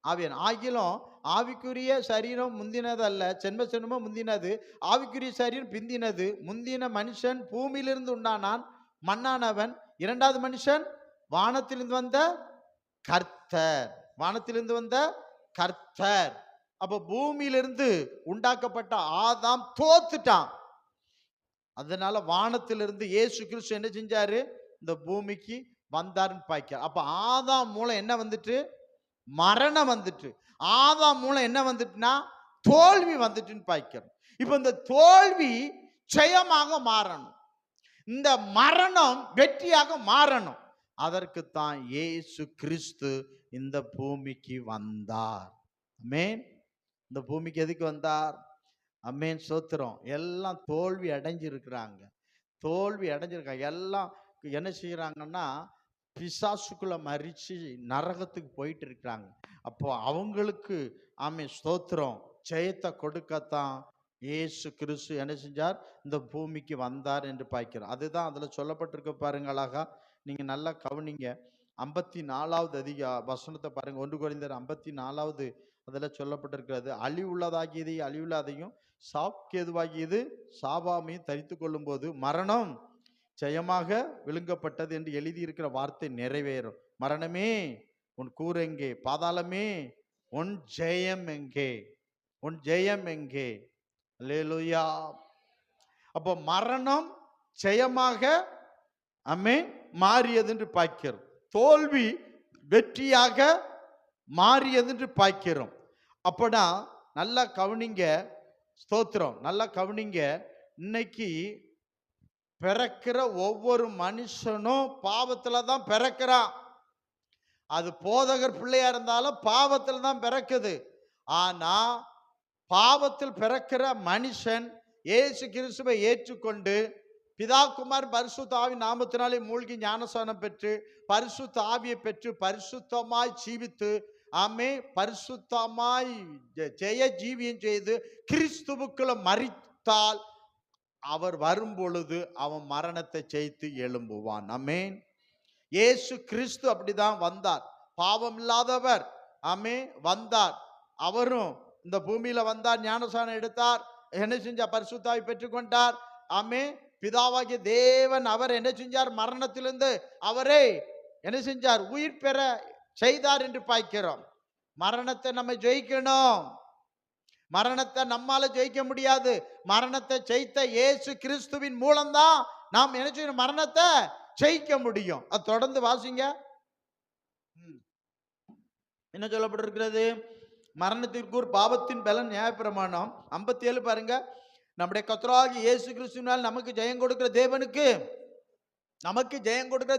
ஆவியன். ஆகிலும் ஆவிக்குரிய சரீரம் முந்தினது அல்ல, சென்மம் முந்தினது, ஆவிக்குரிய சரீரம் பிந்தினது. முந்தின மனுஷன் பூமியிலிருந்து உண்டானான், மண்ணானவன். இரண்டாவது மனுஷன் வானத்திலிருந்து வந்த கர்த்தர், வானத்திலிருந்து வந்த கர்த்தர். அப்ப பூமியிலிருந்து உண்டாக்கப்பட்ட ஆதாம் தோத்துட்டான். அதனால வானத்திலிருந்து இயேசு கிறிஸ்து என்ன செஞ்சாரு? இந்த பூமிக்கு வந்தாருன்னு பாய்க்க. அப்ப ஆதாம் மூலம் என்ன வந்துட்டு? மரணம் வந்துட்டு. ஆதாம் மூலம் என்ன வந்துட்டுனா தோல்வி வந்துட்டுன்னு பாய்க்கிறோம். இப்ப இந்த தோல்வி ஜெயமாக மாறணும், இந்த மரணம் வெற்றியாக மாறணும். அதற்குத்தான் இயேசு கிறிஸ்து இந்த பூமிக்கு வந்தார். ஆமென். இந்த பூமிக்கு எதுக்கு வந்தார்? ஆமென், ஸ்தோத்திரம். எல்லாம் தோல்வி அடைஞ்சிருக்கிறாங்க, தோல்வி அடைஞ்சிருக்காங்க. எல்லாம் என்ன செய்யறாங்கன்னா பிசாசுக்குள்ள மறிச்சு நரகத்துக்கு போயிட்டு இருக்கிறாங்க. அப்போ அவங்களுக்கு ஆமென், ஸ்தோத்திரம், ஜெயத்தை கொடுக்கத்தான் இயேசு கிறிஸ்து என்ன செஞ்சார்? இந்த பூமிக்கு வந்தார் என்று பார்க்கிறோம். அதுதான் அதுல சொல்லப்பட்டிருக்க பாருங்க, அழகா நீங்க நல்லா கவனிங்க. 54வது வசனத்தை பாருங்க. 1 கொரிந்தியர் 54வது அதில் சொல்லப்பட்டிருக்கிறது. அழிவுள்ளதாகியதை அழிவுள்ளதையும் சாப்கேதுவாகியது சாபாமையும் தரித்து கொள்ளும் போது மரணம் ஜெயமாக விழுங்கப்பட்டது என்று எழுதியிருக்கிற வார்த்தை நிறைவேறும். மரணமே உன் கூர் எங்கே? பாதாளமே உன் ஜெயம் எங்கே? உன் ஜெயம் எங்கே? அல்லேலூயா. அப்போ மரணம் ஜெயமாக ஆமென் மாறியது என்று பார்க்கிறோம். தோல்வி வெற்றியாக மாறியது என்று பார்க்கிறோம். அப்படா நல்லா கவனிங்க, ஸ்தோத்திரம், நல்லா கவனிங்க. இன்னைக்கு பிறக்கிற ஒவ்வொரு மனுஷனும் பாவத்துல தான் பிறக்கிறான். அது போதகர் பிள்ளையா இருந்தாலும் பாவத்துல தான் பிறக்குது. ஆனா பாவத்தில் பிறக்கிற மனுஷன் இயேசு கிறிஸ்துவை ஏற்றுக்கொண்டு பிதா குமார் பரிசுத்த ஆவி நாமத்தினாலே மூழ்கி ஞானஸ்நானம் பெற்று பரிசுத்த ஆவியை பெற்று பரிசுத்தமாய் ஜீவித்து ஆமே பரிசுத்தமாய் ஜெய ஜீவியம் செய்து கிறிஸ்துவுக்குள்ள மரித்தால் அவர் வரும் பொழுது அவன் மரணத்தை ஜெயித்து எழும்புவான். ஆமென். இயேசு கிறிஸ்து அப்படிதான் வந்தார். பாவம் இல்லாதவர் ஆமே வந்தார். அவரும் இந்த பூமியில வந்தார், ஞானஸ்நானம் எடுத்தார், என்ன செஞ்சார்? பரிசுத்த ஆவி பெற்றுக்கொண்டார். ஆமே பிதாவாகிய தேவன் அவர் என்ன செஞ்சார்? மரணத்திலிருந்து அவரே என்ன செஞ்சார்? உயிர் பெற செய்தார் என்று பார்க்கிறோம். மரணத்தை நம்ம ஜெயிக்கணும். மரணத்தை நம்மால ஜெயிக்க முடியாது. மரணத்தை ஜெயித்த இயேசு கிறிஸ்துவின் மூலம்தான் நாம் என்ன செய்யணும்? மரணத்தை ஜெயிக்க முடியும். அது தொடர்ந்து வாசிங்க. என்ன சொல்லப்பட்டிருக்கிறது? மரணத்திற்கு ஒரு பாவத்தின் பலன் நியாயப்பிரமாணம் 57 பாருங்க. நம்முடைய கர்த்தராகிய இயேசு கிறிஸ்துவினால் நமக்கு ஜெயம் கொடுக்கிற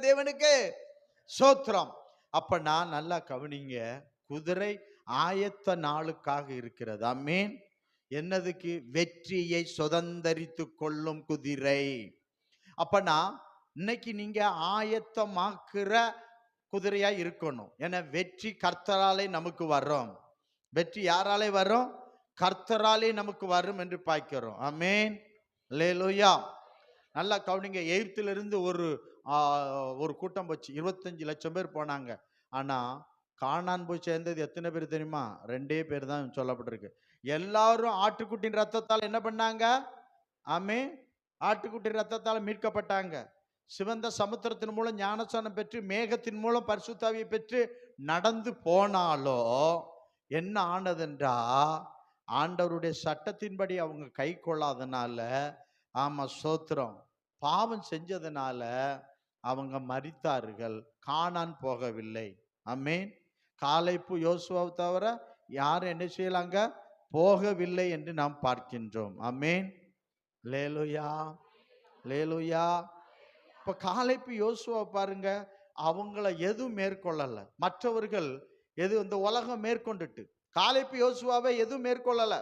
தேவனுக்கு ஸ்தோத்திரம். அப்ப நான் நல்லா கவனிங்க. குதிரை ஆயத்த நாளுக்காக இருக்கிறது. ஆமென். என்னதுக்கு? வெற்றியை சுதந்தரித்து கொள்ளும் குதிரை. அப்பனா இன்னைக்கு நீங்க ஆயத்தமாக்குற குதிரையா இருக்கணும். ஏன்னா வெற்றி கர்த்தராலே நமக்கு வரும். வெற்றி யாராலே வரும்? கர்த்தராலே நமக்கு வரும் என்று பார்க்கிறோம். ஆமென். அல்லேலூயா. நல்லா கவனிங்க. எகிப்திலிருந்து ஒரு கூட்டம் போச்சு. 25 லட்சம் பேர் போனாங்க. ஆனா கானான் போய் சேர்ந்தது எத்தனை பேர் தெரியுமா? 2 பேர் தான் சொல்லப்பட்டிருக்கு. எல்லாரும் ஆட்டுக்குட்டின் ரத்தத்தால் என்ன பண்ணாங்க? ஆமே ஆட்டுக்குட்டி ரத்தத்தால் மீட்கப்பட்டாங்க. சிவந்த சமுத்திரத்தின் மூலம் ஞானஸ்நானம் பெற்று மேகத்தின் மூலம் பரிசுத்த ஆவியை பெற்று நடந்து போனாலோ என்ன ஆனதுன்றா, ஆண்டவருடைய சட்டத்தின்படி அவங்க கை கொள்ளாதனால, ஆமா ஸ்தோத்திரம், பாவம் செஞ்சதுனால அவங்க மரித்தார்கள். கானான் போகவில்லை. ஆமென். காலேப்பு யோசுவாவை தவிர யாரும் என்ன செய்யலாங்க? போகவில்லை என்று நாம் பார்க்கின்றோம். ஆமென். அல்லேலூயா, அல்லேலூயா. இப்ப காலேப்பு யோசுவா பாருங்க, அவங்கள எதுவும் மேற்கொள்ளல. மற்றவர்கள் எது இந்த உலகம் மேற்கொண்டுட்டு, காலேப்பு யோசுவாவை எதுவும் மேற்கொள்ளல.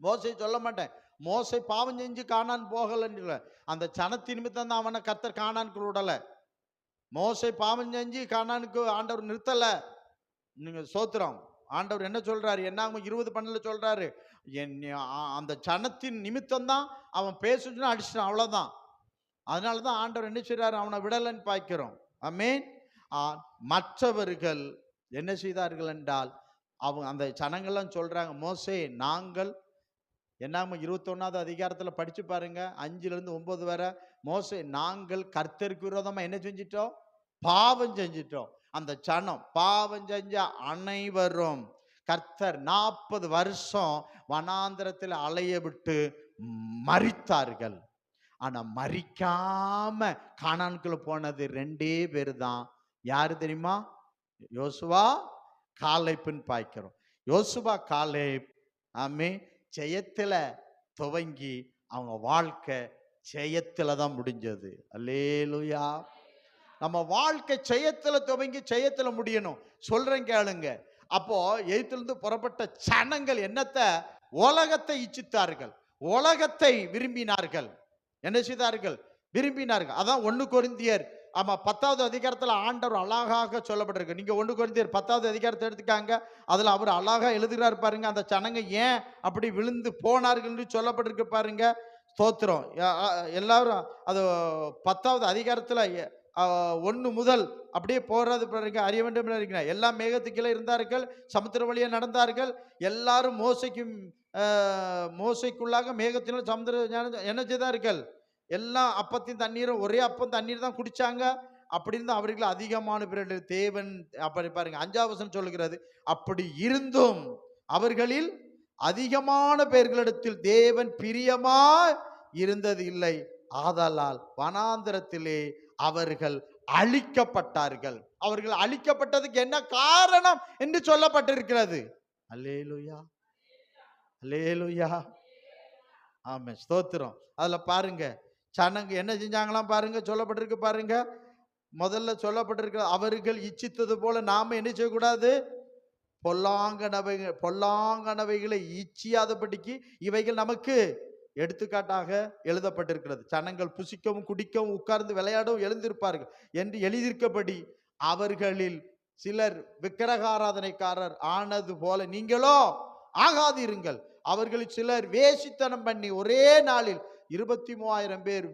மோசே சொல்ல மாட்டேன், மோசே பாவம் செஞ்சு கானான் போகலன்னு. அந்த சனத்தின் நிமித்தம் தான் அவனை கர்த்தர் கானானுக்கு விடல. மோசே பாவம் செஞ்சு கானானுக்கு ஆண்டவர் நிறுத்தல. நீங்க ஸ்தோத்திரம். ஆண்டவர் என்ன சொல்றாரு? என்னாகும் 20:12 சொல்றாரு, அந்த சனத்தின் நிமித்தம் தான் அவன் பேசுச்சுன்னா அடிச்சிட்டான், அவ்வளவுதான். அதனாலதான் ஆண்டவர் என்ன செய்றாரு? அவனை விடலன்னு பார்க்கிறோம். ஆமென். மற்றவர்கள் என்ன செய்தார்கள் என்றால், அவங்க அந்த ஜனங்கள்லாம் சொல்றாங்க, மோசே நாங்கள் என்னாம 21வது அதிகாரத்தில் படிச்சு பாருங்க, 5-9 வரை. மோசே நாங்கள் கர்த்தருக்கு விரோதமா என்ன செஞ்சிட்டோம்? பாவம் செஞ்சிட்டோம். அந்த சனம் பாவம் செஞ்ச அனைவரும் கர்த்தர் 40 வருஷம் வனாந்திரத்தில் அலைய விட்டு மரித்தார்கள். ஆனா மரிக்காம கானானுக்குள்ள போனது 2 பேர் தான். யாரு தெரியுமா? யோசுவா, காலேப்புன்னு பார்க்கிறோம். யோசுவா, காலேப் ஆமே ஜெயத்துல துவங்கி அவங்க வாழ்க்கை ஜெயத்துல தான் முடிஞ்சது. அல்லேலூயா. நம்ம வாழ்க்கை ஜெயத்துல துவங்கி ஜெயத்துல முடியணும். சொல்றேன் கேளுங்க. அப்போ எகிப்திலிருந்து புறப்பட்ட ஜனங்கள் என்னத்தை? உலகத்தை இச்சித்தார்கள், உலகத்தை விரும்பினார்கள். என்ன செய்தார்கள்? விரும்பினார்கள். அதான் 1 கொரிந்தியர் 10வது அதிகாரத்தில் ஆண்டவர் அழகாக சொல்லப்பட்டிருக்கு. நீங்க 1 கொரிந்தியர் 10வது அதிகாரத்தை எடுத்துக்காங்க, அதுல அவர் அழகா எழுதுகிறார் பாருங்க. அந்த ஜனங்க ஏன் அப்படி விழுந்து போனார்கள் சொல்லப்பட்டிருக்கு பாருங்க. ஸ்தோத்திரம். எல்லாரும் அது 10வது அதிகாரத்துல 1 முதல் அப்படியே போறது பாருங்க. அறிய வேண்டும் இருக்கிறார். எல்லாம் மேகத்துக்குள்ளே இருந்தார்கள், சமுத்திர வழியா நடந்தார்கள். எல்லாரும் மோசைக்குள்ளாக மேகத்தினால் சமுத்திர என்ன செய்தார்கள்? எல்லா அப்பத்தின் தண்ணீரும் ஒரே அப்பம் தண்ணீர் தான் குடிச்சாங்க. அப்படி இருந்தா அவர்கள் அதிகமான பேர்கள் தேவன் அப்படி பாருங்க 5வது வசனம் சொல்லுகிறது, அப்படி இருந்தும் அவர்களில் அதிகமான பேர்களிடத்தில் தேவன் பிரியமா இருந்தது இல்லை. ஆதலால் வனாந்திரத்திலே அவர்கள் அழிக்கப்பட்டார்கள். அவர்கள் அழிக்கப்பட்டதுக்கு என்ன காரணம் என்று சொல்லப்பட்டிருக்கிறது. அல்லேலூயா, அல்லேலூயா. ஆமென். ஸ்தோத்திரம். அதுல பாருங்க ஜனங்க என்ன செஞ்சாங்களாம் பாருங்க, சொல்லப்பட்டிருக்கு பாருங்க. முதல்ல சொல்லப்பட்டிருக்க, அவர்கள் இச்சித்தது போல நாம என்ன செய்யக்கூடாது? பொல்லாங்கனவைகளை இச்சியாதபடிக்கு இவைகள் நமக்கு எடுத்துக்காட்டாக எழுதப்பட்டிருக்கிறது. ஜனங்கள் புசிக்கவும் குடிக்கவும் உட்கார்ந்து விளையாடவும் எழுந்திருப்பார்கள் என்று எழுதியிருக்கபடி அவர்களில் சிலர் விக்கிரகாராதனைக்காரர் ஆனது போல நீங்களோ ஆகாதிருங்கள். அவர்களில் சிலர் வேசித்தனம் பண்ணி ஒரே நாளில் 23,000 பேர்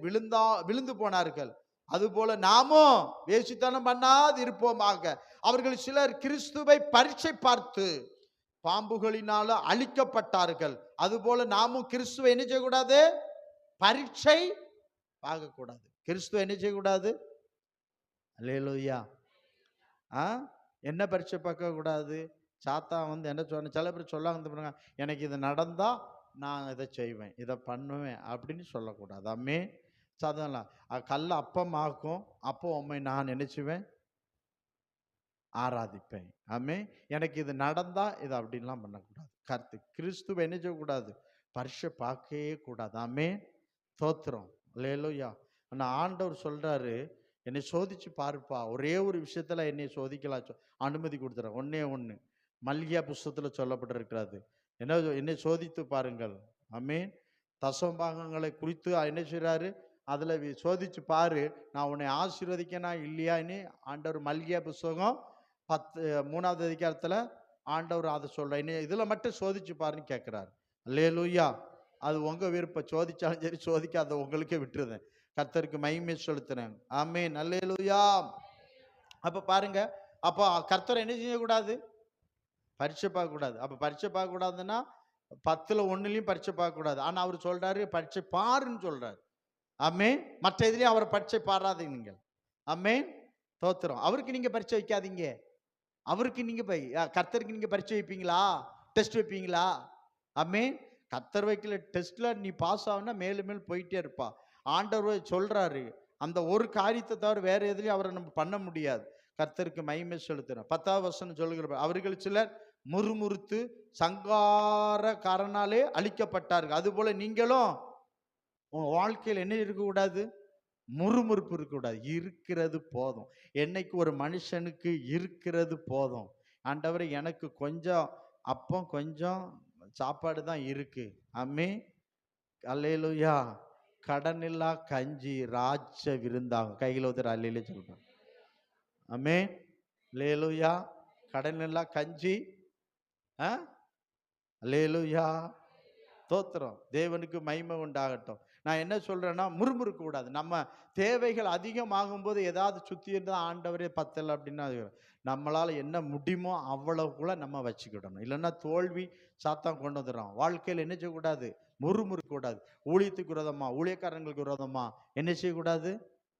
விழுந்து போனார்கள். அதுபோல நாமும் வேசித்தனம் பண்ணாது இருப்போமாக. அவர்கள் சிலர் கிறிஸ்துவை பரீட்சை பார்த்து பாம்புகளினால அழிக்கப்பட்டார்கள். அதுபோல நாமும் கிறிஸ்துவை என்ன செய்யக்கூடாது? பரீட்சை பார்க்கக்கூடாது. கிறிஸ்துவ என்ன செய்யக்கூடாது? அல்லேலூயா. என்ன பரீட்சை பார்க்க கூடாது? சாத்தான் வந்து என்ன சொன்ன, சில பேர் சொல்லாங்க, எனக்கு இது நடந்தா நான் இதை செய்வேன், இதை பண்ணுவேன் அப்படின்னு சொல்லக்கூடாது. அம்மே சாதலாம் கல்ல அப்பமாக்கும். அப்போ உண்மை நான் நினைச்சுவேன், ஆராதிப்பேன். ஆமே எனக்கு இது நடந்தா இது அப்படின்லாம் பண்ணக்கூடாது. கிறிஸ்துவை என்ன செய்யக்கூடாது? பரீட்சை பார்க்கவே கூடாது. ஆமே தோத்திரம். அல்லேலூயா. ஆனால் ஆண்டவர் சொல்றாரு, என்னை சோதிச்சு பாருப்பா. ஒரே ஒரு விஷயத்துல என்னை சோதிக்கலாம் அனுமதி கொடுத்துற. ஒண்ணு மல்கியா புஸ்தகத்துல சொல்லப்பட்டிருக்கிறது. என்னை சோதித்து பாருங்கள். ஆமேன். தசம்பாகங்களை குறித்து என்ன செய்றாரு? அதுல சோதிச்சு பாரு, நான் உன்னை ஆசீர்வதிக்கனா இல்லையான்னு ஆண்டவர் மல்கியா புஸ்தகம் 3வது அதிகாரத்துல ஆண்டவர் அதை சொல்ற. இதுல மட்டும் சோதிச்சு பாருன்னு கேட்கிறாரு. அல்லேலூயா. அது உங்க விருப்பம். சோதிச்சாலும் சரி சோதிக்காத உங்களுக்கே விட்டுருதேன். கர்த்தருக்கு மகிமை செலுத்துறேன். ஆமென். அல்லேலூயா. அப்ப பாருங்க, அப்போ கர்த்தர் என்ன செய்யக்கூடாது? பரீட்சை பார்க்க கூடாது. அப்ப பரீட்சை பார்க்க கூடாதுன்னா 10ல் 1லையும் பரீட்சை பார்க்க கூடாது. ஆனா அவர் சொல்றாரு பரீட்சை பாருன்னு சொல்றாரு. ஆமென். மற்ற இதுலயும் அவர் பரீட்சை பாராதீங்க நீங்கள். ஆமென். தோத்திரம். அவருக்கு நீங்க பரீட்சை வைக்காதீங்க. அவருக்கு நீங்க கர்த்தருக்கு நீங்க பரீட்சை வைப்பீங்களா? டெஸ்ட் வைப்பீங்களா? ஆமென். கர்த்தர் வைக்கல டெஸ்ட்ல நீ பாஸ் ஆகுனா மேலும் மேலும் போயிட்டே இருப்பா. ஆண்டவர் சொல்றாரு, அந்த ஒரு காரியத்தை தவிர வேற எதுலையும் அவரை நம்ம பண்ண முடியாது. கர்த்தருக்கு மகிமை செலுத்துறோம். 10வது வசனம் சொல்லுகிற, அவர்கள் சிலர் முறுமுறுத்து சங்காரக்காரனாலே அழிக்கப்பட்டார்கள். அதுபோல நீங்களும் உங்க வாழ்க்கையில் என்ன இருக்கக்கூடாது? முறுமுறுப்பு இருக்கக்கூடாது. இருக்கிறது போதும். என்னைக்கு ஒரு மனுஷனுக்கு இருக்கிறது போதும். ஆண்டவரே எனக்கு கொஞ்சம் அப்பம் கொஞ்சம் சாப்பாடு தான் இருக்கு. ஆமே அல்லேலூயா. கடனில்லா கஞ்சி ராஜ விருந்தாகும். கையில் ஒருத்தர் அல்லேலூயா சொல்றாங்க. ஆமே அல்லேலூயா. கடனில்லா கஞ்சி. அல்லேலூயா. தோத்திரம். தேவனுக்கு மகிமை உண்டாகட்டும். நான் என்ன சொல்றேன்னா, முறுமுறுக்க கூடாது. நம்ம தேவைகள் அதிகமாகும் போது ஏதாவது சுத்தி இருந்தா ஆண்டவரே பத்தல அப்படின்னா நம்மளால என்ன முடியுமோ அவ்வளவுக்குள்ள நம்ம வச்சுக்கிடணும். இல்லைன்னா தோல்வி சாத்தான் கொண்டு வந்துடுறான். வாழ்க்கையில் என்ன செய்யக்கூடாது? முறுமுறுக்க கூடாது. ஊழியத்துக்கு விரோதமா, ஊழியக்காரங்களுக்கு விரோதமா என்ன செய்யக்கூடாது?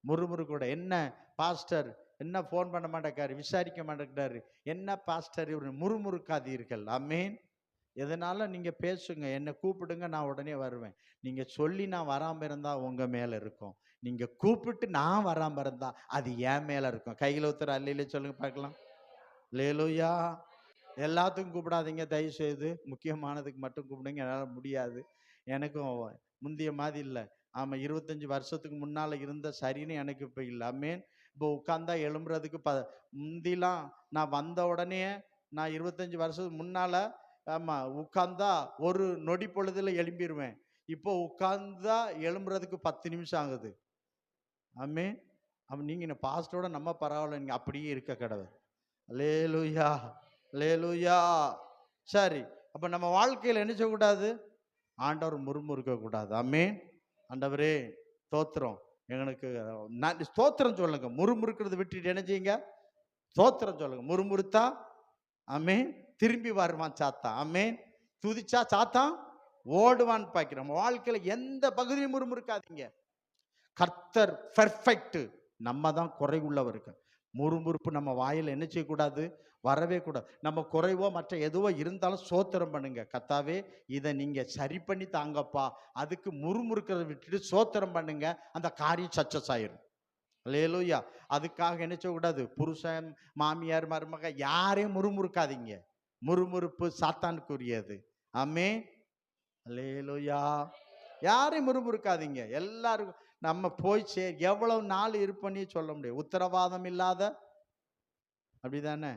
முறுமுறுக்க கூடாது. என்ன பாஸ்டர் என்ன போன் பண்ண மாட்டேக்காரு, விசாரிக்க மாட்டேங்கிறாரு, என்ன பாஸ்டர் இவரு, முறுமுறுக்காதீர்கள். ஆமேன். எதனால நீங்க பேசுங்க, என்னை கூப்பிடுங்க, நான் உடனே வருவேன். நீங்க சொல்லி நான் வராம இருந்தா உங்க மேல இருக்கும். நீங்க கூப்பிட்டு நான் வராம இருந்தா அது என் மேல இருக்கும். கையில ஒருத்தர் அல்லையில சொல்லுங்க பார்க்கலாம். அல்லேலூயா. எல்லாத்துக்கும் கூப்பிடாதீங்க தயவு செய்து. முக்கியமானதுக்கு மட்டும் கூப்பிடுங்க. என்னால் முடியாது. எனக்கும் முந்தைய மாதிரி இல்லை. ஆமா, 25 வருஷத்துக்கு முன்னால இருந்த சரின்னு எனக்கு இப்ப இல்லை. ஆமேன். இப்போ உட்கார்ந்தா எழும்புறதுக்கு முந்திலாம் நான் வந்த உடனே நான் 25 வருஷத்துக்கு முன்னால ஆமா உட்கார்ந்தா ஒரு நொடி பொழுதுல எழும்பிடுவேன். இப்போ உட்கார்ந்தா எழும்புறதுக்கு 10 நிமிஷம் ஆகுது. ஆமே. அப்ப நீங்க பாஸ்டோட நம்ம பரவாயில்ல, நீங்க அப்படியே இருக்க கடவுள். அல்லேலூயா. அல்லேலூயா. சரி, அப்ப நம்ம வாழ்க்கையில் என்ன செய்யக்கூடாது? ஆண்டவர் முறுமுறுக்க கூடாது. ஆமென். ஆண்டவரே ஸ்தோத்திரம். எங்களுக்கு ஸ்தோத்திரம் சொல்லுங்க. முறுமுறுக்கிறது விட்டுட்டு என்ன செய்யுங்க? ஸ்தோத்திரம் சொல்லுங்க. முறுமுறுத்தா ஆமென் திரும்பி வருவான் சாத்தான். ஆமென். துதிச்சா சாத்தான் ஓடுவான் பாக்கிறோம். நம்ம வாழ்க்கையில எந்த பகுதியும் முறுமுறுக்காதீங்க. கர்த்தர் பெர்ஃபெக்ட். நம்ம தான் குறை உள்ளவர்கள். முறுமுறுப்பு நம்ம வாயில என்ன செய்யக்கூடாது? வரவே கூடாது. நம்ம குறைவோ மற்ற எதுவோ இருந்தாலும் சோத்திரம் பண்ணுங்க. கர்த்தாவே இதை நீங்க சரி பண்ணி தாங்கப்பா. அதுக்கு முறுமுறுக்கிறத விட்டுட்டு சோத்திரம் பண்ணுங்க. அந்த காரியம் சக்சஸ் ஆயிரும். அல்லேலூயா. அதுக்காக என்ன செய்யக்கூடாது? புருஷன் மாமியார் மருமக யாரையும் முறுமுறுக்காதீங்க. முறுமுறுப்பு சாத்தானுக்குரியது. ஆமே. அல்லேலூயா. யாரையும் முறுமுறுக்காதீங்க. எல்லாருக்கும் நம்ம போய் எவ்வளவு நாள் இருப்பேன்னு சொல்ல முடியும். உத்தரவாதம் இல்லாத, அப்படிதானே?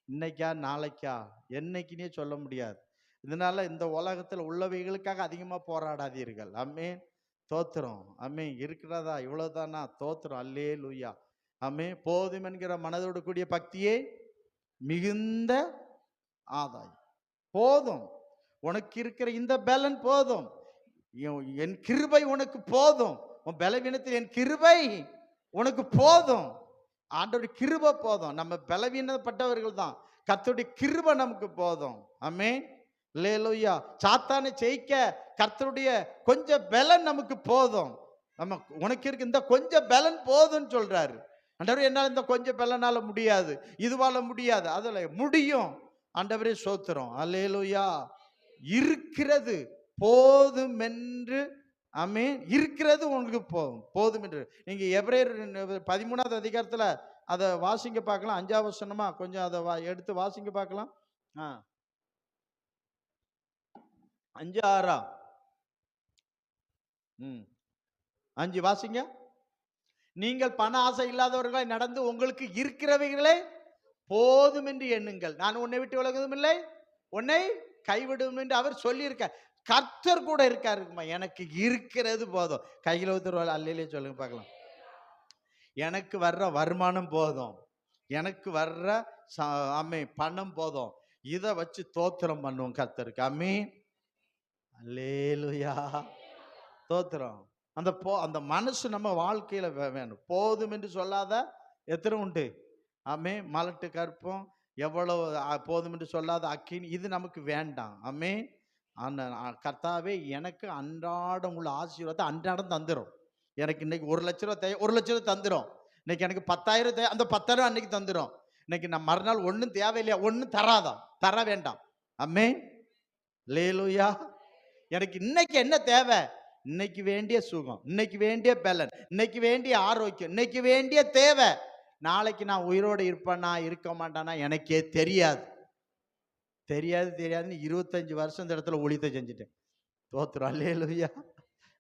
இன்னைக்கா நாளைக்கா என்னைக்குன்னே சொல்ல முடியாது. இதனால இந்த உலகத்துல உள்ளவைகளுக்காக அதிகமா போராடாதீர்கள். ஆமென். தோத்திரம். ஆமென். இருக்கிறதா இவ்வளவுதானா? தோத்திரம். அல்லேலூயா. ஆமென். போதும் என்கிற மனதோடு கூடிய பக்தியே மிகுந்த ஆதாயம். போதும், உனக்கு இருக்கிற இந்த பலன் போதும், என் கிருபை உனக்கு போதும், உன் பலவீனத்தில் என் கிருபை உனக்கு போதும். ஆண்டவருடைய கிருபை போதும். நம்ம பலவீனப்பட்டவர்கள் தான், கர்த்தருடைய கிருபை நமக்கு போதும். ஆமென். அல்லேலூயா. சாத்தானை ஜெயிக்க கர்த்தருடைய கொஞ்சம் பலன் நமக்கு போதும். நம்ம உனக்கு இருக்கு இந்த கொஞ்சம் பலன் போதும்னு சொல்றாரு ஆண்டவர். என்னால் இந்த கொஞ்சம் பலனால முடியாது, இதுவால முடியாது, அதுல முடியும். ஆண்டவரே சோத்திரம். அல்லேலூயா. இருக்கிறது போதும் என்று. ஆமென். இருக்கிறது உங்களுக்கு போதும் போதும் என்று. நீங்க எபிரேயர் 13வது அதிகாரத்துல அதை வாசிங்க பார்க்கலாம். 5வது வசனமா கொஞ்சம் அதை எடுத்து வாசிங்க பார்க்கலாம். 5 6 5 வாசிங்க. நீங்கள் பண ஆசை இல்லாதவர்களாய் நடந்து உங்களுக்கு இருக்கிறவைகளே போதும் என்று எண்ணுங்கள். நான் உன்னை விட்டு விலகுவதும் இல்லை, உன்னை கைவிடும் என்று அவர் சொல்லியிருக்க. கர்த்தர் கூட இருக்காருமா. எனக்கு இருக்கிறது போதும். கையில் ஒருத்தர் அல்லையிலே சொல்லுங்க பார்க்கலாம். எனக்கு வர்ற வருமானம் போதும், எனக்கு வர்ற பணம் போதும். இதை வச்சு தோத்திரம் பண்ணுவோம் கர்த்தருக்கு. ஆமென். அல்லேலூயா. தோத்திரம். அந்த மனசு நம்ம வாழ்க்கையில வேணும். போதும் என்று சொல்லாத எத்தனை உண்டு? ஆமென். மலட்டு கற்பம், எவ்வளவு போதும் என்று சொல்லாத அக்கினி, இது நமக்கு வேண்டாம். ஆமென். கர்த்தாவே எனக்கு அன்றாடம் உள்ள ஆசீர்வாதத்தை அன்றாடம் தந்துடும். எனக்கு இன்னைக்கு 1 லட்ச ரூபா தேவை, 1 லட்ச ரூபா தந்துடும். இன்னைக்கு எனக்கு 10,000 தேவை, அந்த 10,000 அன்னைக்கு தந்துடும். இன்னைக்கு நான் மறுநாள் ஒன்றும் தேவையில்லையா, ஒன்றும் தர வேண்டாம். ஆமென். அல்லேலூயா. எனக்கு இன்னைக்கு என்ன தேவை? இன்னைக்கு வேண்டிய சுகம், இன்னைக்கு வேண்டிய பலன், இன்னைக்கு வேண்டிய ஆரோக்கியம், இன்னைக்கு வேண்டிய தேவை. நாளைக்கு நான் உயிரோடு இருப்பேனா இருக்க மாட்டானா எனக்கே தெரியாது. தெரியாதுன்னு 25 வருஷம் இந்த இடத்துல ஊழியத்தை செஞ்சுட்டேன். தோத்திரம். அல்லேலூயா.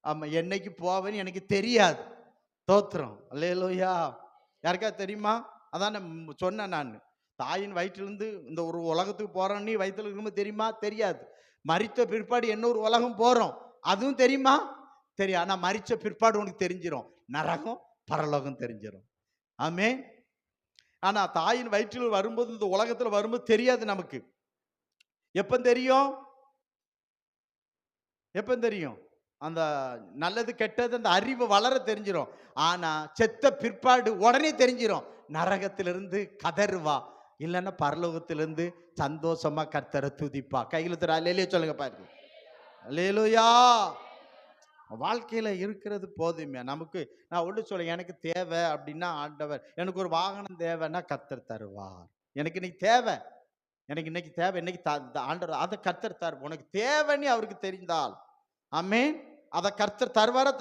ஆமா, என்னைக்கு போவேன்னு எனக்கு தெரியாது. தோத்திரம். அல்லேலூயா. யாருக்கா தெரியுமா? அதான் சொன்னேன் நான். தாயின் வயிற்றிலிருந்து இந்த ஒரு உலகத்துக்கு போறோம், நீ வயிற்றுல இருக்கும்போது தெரியுமா? தெரியாது. மரித்த பிற்பாடு இன்னொரு உலகம் போறோம், அதுவும் தெரியுமா? தெரியும். ஆனா மரிச்ச பிற்பாடு உனக்கு தெரிஞ்சிடும், நரகம் பரலோகம் தெரிஞ்சிடும். ஆமென். ஆனா தாயின் வயிற்றில் வரும்போது, இந்த உலகத்துல வரும்போது தெரியாது நமக்கு. எப்ப தெரியும்? எப்ப தெரியும்? அந்த நல்லது கெட்டது அந்த அறிவு வளர தெரிஞ்சிடும். ஆனா செத்த பிற்பாடு உடனே தெரிஞ்சிடும். நரகத்திலிருந்து கதறுவா, இல்லைன்னா பரலோகத்திலிருந்து சந்தோஷமா கர்த்தரை துதிப்பா. கையில் தர அல்லேலூயா சொல்லுங்க பாருங்க. அல்லேலூயா. வாழ்க்கையில இருக்கிறது போதுமே நமக்கு. நான் ஒன்று சொல்ல, எனக்கு தேவை அப்படின்னா ஆண்டவர், எனக்கு ஒரு வாகனம் தேவைன்னா கர்த்தர் தருவார். எனக்கு இன்னைக்கு தேவை, எனக்கு இன்னைக்கு தேவை, இன்னைக்கு ஆண்டவர் அதை கர்த்தர் தருவார். உனக்கு தேவைன்னு அவருக்கு தெரிந்தால், ஆமென், அதை கர்த்தர் தருவாரா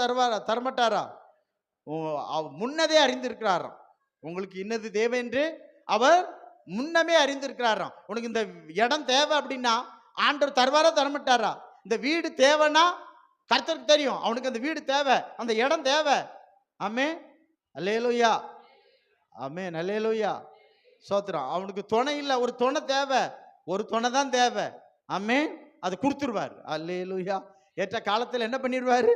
தரமாட்டாரா? முன்னதே அறிந்திருக்கிறாராம். உங்களுக்கு இன்னது தேவை என்று அவர் முன்னமே அறிந்திருக்கிறாராம். உனக்கு இந்த இடம் தேவை அப்படின்னா ஆண்டவர் தருவாரா தரமாட்டாரா? இந்த வீடு தேவைன்னா கர்த்தருக்கு தெரியும், அவனுக்கு அந்த வீடு தேவை, அந்த இடம் தேவை. ஆமென். அல்லேலூயா. ஆமென். அல்லேலூயா. சோத்திரம். அவனுக்கு துணை இல்லை, ஒரு துணை தேவை, ஒரு துணை தான் தேவை. ஆமென். அது கொடுத்துருவார். அல்லேலூயா. ஏற்ற காலத்தில் என்ன பண்ணிடுவாரு?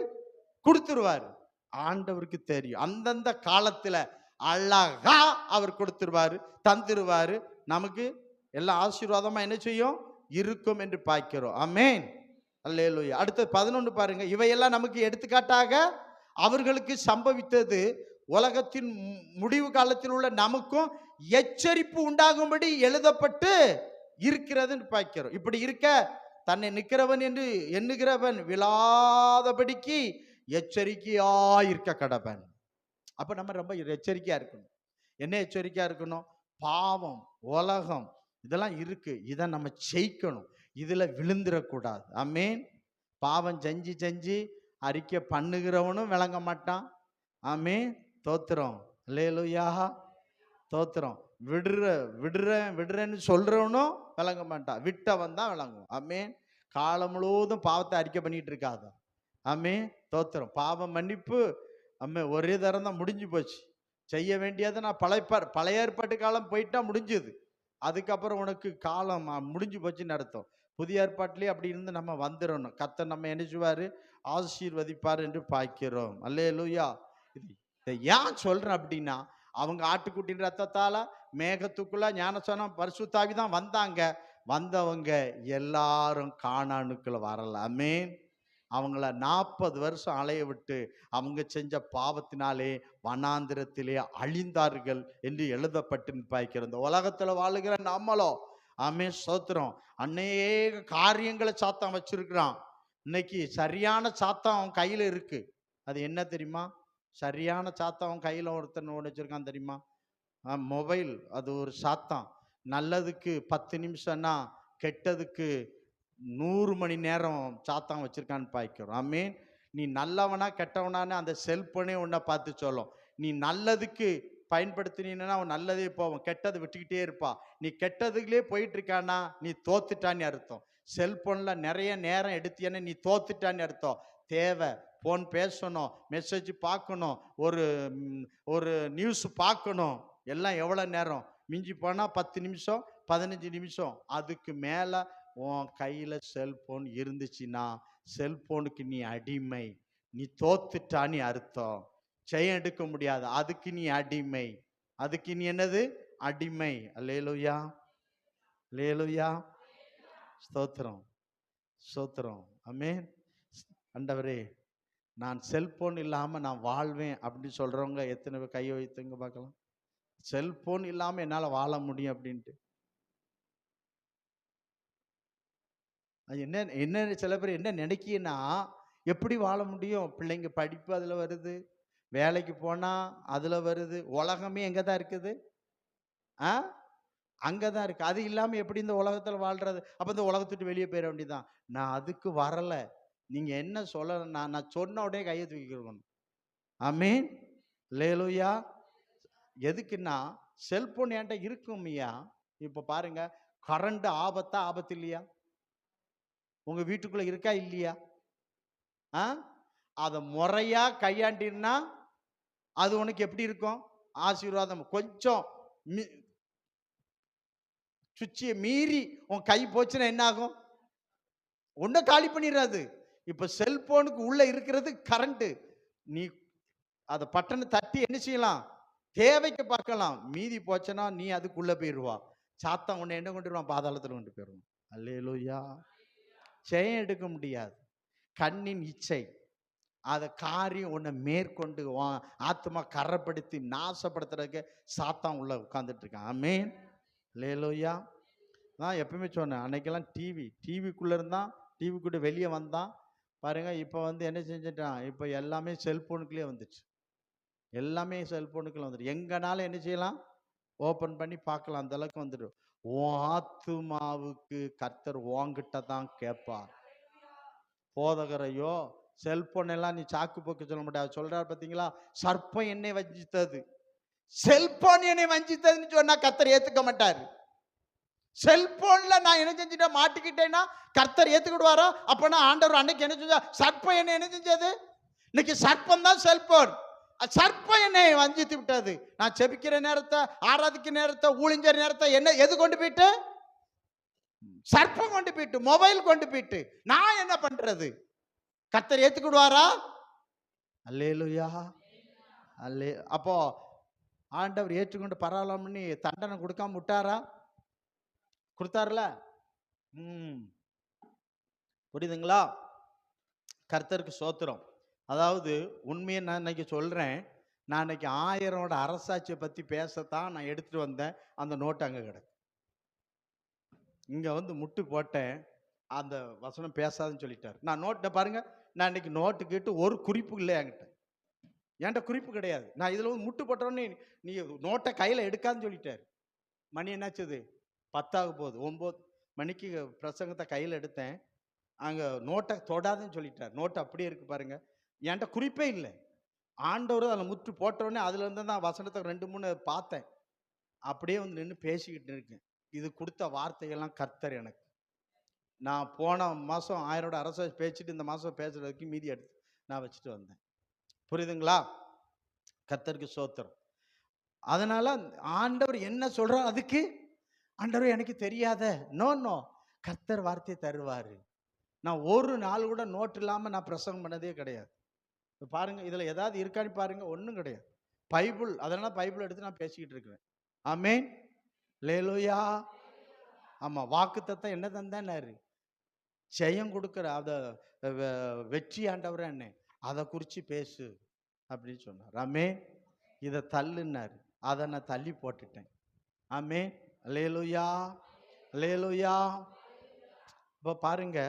கொடுத்துருவார். ஆண்டவருக்கு தெரியும், அந்தந்த காலத்துல அழகா அவர் கொடுத்துருவாரு, தந்துருவாரு. நமக்கு எல்லா ஆசீர்வாதமா என்ன செய்யும்? இருக்கும் என்று பார்க்கிறோம். ஆமென். அல்லேலூயா. அடுத்து 11 பாருங்க. இவையெல்லாம் நமக்கு எடுத்துக்காட்டாக அவர்களுக்கு சம்பவித்தது உலகத்தின் முடிவு காலத்தில் உள்ள நமக்கும் எச்சரிப்பு உண்டாகும்படி எழுதப்பட்டு இருக்கிறதுன்னு பார்க்கிறோம். இப்படி இருக்க தன்னை நிற்கிறவன் என்று எண்ணுகிறவன் விழாதபடிக்கு எச்சரிக்கையாயிருக்க கடவன். அப்ப நம்ம ரொம்ப எச்சரிக்கையா இருக்கணும். என்ன எச்சரிக்கையா இருக்கணும்? பாவம், உலகம் இதெல்லாம் இருக்கு, இதை நம்ம ஜெயிக்கணும், இதுல விழுந்துடக்கூடாது. ஆமென். பாவம் செஞ்சு அறிக்கை பண்ணுகிறவனும் விளங்க மாட்டான். ஆமென். தோத்திரம். அல்லேலூயா. தோத்திரம். விடுறேன்னு சொல்றவனும் விளங்க மாட்டான், விட்டவன் தான் விளங்கும். ஆமென். காலம் முழுவதும் பாவத்தை அறிக்கை பண்ணிட்டு இருக்காத. ஆமென். தோத்திரம். பாவம் மன்னிப்பு அம்மே ஒரே தரம் தான் முடிஞ்சு போச்சு. செய்ய வேண்டியதை நான் பழைய ஏற்பாட்டு காலம் போயிட்டா முடிஞ்சுது. அதுக்கப்புறம் உனக்கு காலம் முடிஞ்சு போச்சுன்னு அர்த்தம். புதிய ஏற்பாட்டிலேயே அப்படி இருந்து நம்ம வந்துடணும். கர்த்தர் நம்ம என்ன செய்வாரு? ஆசீர்வதிப்பார் என்று பார்க்கிறோம். அல்லேலூயா. இதை ஏன் சொல்றேன் அப்படின்னா, அவங்க ஆட்டுக்குட்டின் ரத்தத்தால மேகத்துக்குள்ள ஞானஸ்நானம் பரிசுத்தாவி தான் வந்தாங்க. வந்தவங்க எல்லாரும் கானானுக்குள்ள வரல. ஆமென். அவங்கள 40 வருஷம் அலைய விட்டு அவங்க செஞ்ச பாவத்தினாலே வனாந்திரத்திலே அழிந்தார்கள் என்று எழுதப்பட்டு பார்க்கிறோம். இந்த உலகத்துல வாழுகிற நம்மளோ ஆமென் ஸ்தோத்திரம், அநேக காரியங்களை சாத்தான் வச்சிருக்கிறான். இன்னைக்கு சரியான சாத்தான் அவன் கையில இருக்கு. அது என்ன தெரியுமா? சரியான சாத்தான் அவன் கையில ஒருத்தன் வச்சிருக்கான் தெரியுமா? மொபைல். அது ஒரு சாத்தான். நல்லதுக்கு 10 நிமிஷம்னா கெட்டதுக்கு 100 மணி நேரம் சாத்தான் வச்சிருக்கான்னு பார்க்கிறோம். ஆமென். நீ நல்லவனா கெட்டவனான்னு அந்த செல்போனே உன்னை பார்த்து சொல்லும். நீ நல்லதுக்கு பயன்படுத்தினீன்னா அவன் நல்லதே போவோம், கெட்டதை விட்டுக்கிட்டே இருப்பா. நீ கெட்டதுக்குள்ளே போயிட்டு இருக்கானா நீ தோத்துட்டான்னு அர்த்தம். செல்போன்ல நிறைய நேரம் எடுத்தியன்னு நீ தோத்துட்டான்னு அர்த்தம். தேவை ஃபோன் பேசணும், மெசேஜ் பார்க்கணும், ஒரு நியூஸ் பார்க்கணும். எல்லாம் எவ்வளோ நேரம்? மிஞ்சி போனால் 10 நிமிஷம் 15 நிமிஷம். அதுக்கு மேலே உன் கையில் செல்போன் இருந்துச்சுன்னா செல்போனுக்கு நீ அடிமை. நீ தோத்துட்டான்னு அர்த்தம். ஜெயம் எடுக்க முடியாது. அதுக்கு நீ அடிமை. அதுக்கு நீ என்னது? அடிமை. அல்லேலூயா, அல்லேலூயா, ஸ்தோத்திரம், ஸ்தோத்திரம். ஆமென். ஆண்டவரே, நான் செல்போன் இல்லாமல் நான் வாழ்வேன் அப்படின்னு சொல்கிறவங்க எத்தனை பேர் கையை வைத்துங்க பார்க்கலாம். செல்போன் இல்லாமல் என்னால் வாழ முடியும் அப்படின்ட்டு. என்ன என்ன சில பேர் என்ன நினைக்கினா, எப்படி வாழ முடியும்? பிள்ளைங்க படிப்பு அதில் வருது, வேலைக்கு போனால் அதில் வருது, உலகமே எங்கே தான் இருக்குது? அங்கே தான் இருக்குது. அது இல்லாமல் எப்படி இந்த உலகத்தில் வாழ்கிறது? அப்போ இந்த உலகத்துட்டு வெளியே போயிட வேண்டியதான். நான் அதுக்கு வரலை. நீங்கள் என்ன சொல்லலைன்னா நான் சொன்ன உடனே கையை தூக்கிக்கணும். ஆமென், அல்லேலூயா. எதுக்குன்னா செல்போன் என்கிட்ட இருக்கும் ஐயா. இப்போ பாருங்க, கரண்ட் ஆபத்தா ஆபத்து இல்லையா? உங்க வீட்டுக்குள்ள இருக்கா இல்லையா? அதை முறையா கையாண்டினா அது உனக்கு எப்படி இருக்கும்? ஆசீர்வாதம். கொஞ்சம் சுச்சியை மீறி உன் கை போச்சுன்னா என்ன ஆகும்? ஒன்னும் காலி பண்ணிடாது. இப்ப செல்போனுக்கு உள்ள இருக்கிறது கரண்ட். நீ அதை பட்டனை தட்டி என்ன செய்யலாம்? தேவைக்கு பார்க்கலாம். மீதி போச்சுன்னா நீ அதுக்குள்ள போயிடுவா. சாத்தான் உன்னை என்ன கொண்டு வருவான்? பாதாளத்தில் கொண்டு போயிடுவான். அல்லேலூயா. ஜெயம் எடுக்க முடியாது. கண்ணின் இச்சை அதை காரியம் உன்னை மேற்கொண்டு ஆத்மா கரைப்படுத்தி நாசப்படுத்துறதுக்கு சாத்தான் உள்ள உட்கார்ந்துட்டு இருக்கான். ஆமென், அல்லேலூயா. நான் எப்பவுமே சொன்னேன், அன்னைக்கெல்லாம் டிவிக்குள்ளே இருந்தான், டிவிக்குள்ள வெளியே வந்தான் பாருங்க. இப்போ வந்து என்ன செஞ்சுட்டான்? இப்போ எல்லாமே செல்போனுக்குள்ளே வந்துச்சு. எல்லாமே செல்போனுக்குள்ள வந்துடும். எங்கனாலும் என்ன செய்யலாம்? ஓப்பன் பண்ணி பார்க்கலாம். அந்த அளவுக்கு வந்துடும். உன் ஆத்துமாவுக்கு கர்த்தர் உன்கிட்ட தான் கேட்பார். போதகரையோ செல்போன் எல்லாம் நீ சாக்கு போக்கு சொல்ல மாட்டேன். சொல்றாரு பார்த்தீங்களா? சர்ப்பம் என்னை வஞ்சித்தது, செல்போன் என்னை வஞ்சித்ததுன்னு சொன்னா கர்த்தர் ஏத்துக்க மாட்டாரு. செல்போன்ல நான் என்ன செஞ்சுட்டேன்? மாட்டிக்கிட்டேன்னா கர்த்தர் ஏத்துக்கிடுவாரா? அப்பனா ஆண்டவர் அன்னைக்கு என்ன செஞ்சா? சர்ப்பம் என்ன செஞ்சது? இன்னைக்கு சர்ப்பம் தான் செல்போன். சர்ப்பம் என்னை வஞ்சித்து விட்டது. நான் செபிக்கிற நேரத்தை, ஆராதிக்கிற நேரத்தை, ஊழிஞ்ச நேரத்தை என்ன எது கொண்டு போயிட்டு? சர்ப்பம் கொண்டு போயிட்டு, மொபைல் கொண்டு போயிட்டு. நான் என்ன பண்றது? கர்த்தர் ஏத்துக்கிடுவாரா? அல்லேலூயா, அல்லே. அப்போ ஆண்டவர் ஏற்றுக்கொண்டு பரவாயில்லாமன்னு தண்டனை கொடுக்காம விட்டாரா? கொடுத்தாருல. புரியுதுங்களா? கர்த்தருக்கு சோத்திரம். அதாவது உண்மையை நான் இன்னைக்கு சொல்றேன். நான் இன்னைக்கு 1000 அரசாட்சியை பத்தி பேசத்தான் நான் எடுத்துட்டு வந்தேன். அந்த நோட்டு அங்க கிடக்கு. இங்க வந்து முட்டு போட்டேன். அந்த வசனம் பேசாதுன்னு சொல்லிட்டாரு. நான் நோட்டை பாருங்க. நான் இன்னைக்கு நோட்டு கேட்டு ஒரு குறிப்பு இல்லை என்கிட்ட குறிப்பு கிடையாது. நான் இதுல வந்து முட்டு போட்டோன்னே நீ நோட்டை கையில எடுக்காதுன்னு சொல்லிட்டாரு. மணி என்னாச்சுது? 10 போகுது. 9 மணிக்கு பிரசங்கத்தை கையில் எடுத்தேன். அங்கே நோட்டை தொடாதுன்னு சொல்லிட்டார். நோட்டு அப்படியே இருக்கு பாருங்க. என்கிட்ட குறிப்பே இல்லை. ஆண்டவர் அதில் முற்று போட்டோடனே அதுலேருந்து தான் வசனத்தை 2-3 பார்த்தேன். அப்படியே வந்து நின்று பேசிக்கிட்டு இருக்கேன். இது கொடுத்த வார்த்தைகள்லாம் கர்த்தர் எனக்கு. நான் போன மாதம் 1000 அரசு பேசிட்டு இந்த மாதம் பேசுறதுக்கு மீதி எடுத்து நான் வச்சுட்டு வந்தேன். புரியுதுங்களா? கர்த்தருக்கு சோத்திரம். அதனால ஆண்டவர் என்ன சொல்றார் அதுக்கு ஆண்டவரே எனக்கு தெரியாத. நோ நோ, கர்த்தர் வார்த்தையை தருவாரு. நான் ஒரு நாள் கூட நோட் இல்லாம நான் பிரசங்கம் பண்ணதே கிடையாது. பாருங்க, இதுல ஏதாவது இருக்கான்னு பாருங்க, ஒன்றும் கிடையாது. பைபிள், அதனால பைபிள் எடுத்து நான் பேசிக்கிட்டு இருக்கிறேன். ஆமென், அல்லேலூயா. ஆமா, வாக்குத்தத்தம் என்ன தந்தாரு? ஜெயம் கொடுக்கிற அத வெற்றி ஆண்டவரே என்ன, அதை குறித்து பேசு அப்படின்னு சொன்னார். ஆமென். இதை தள்ளுனாரு, அதை நான் தள்ளி போட்டுட்டேன். ஆமென், அல்லேலூயா, அல்லேலூயா. இப்போ பாருங்க,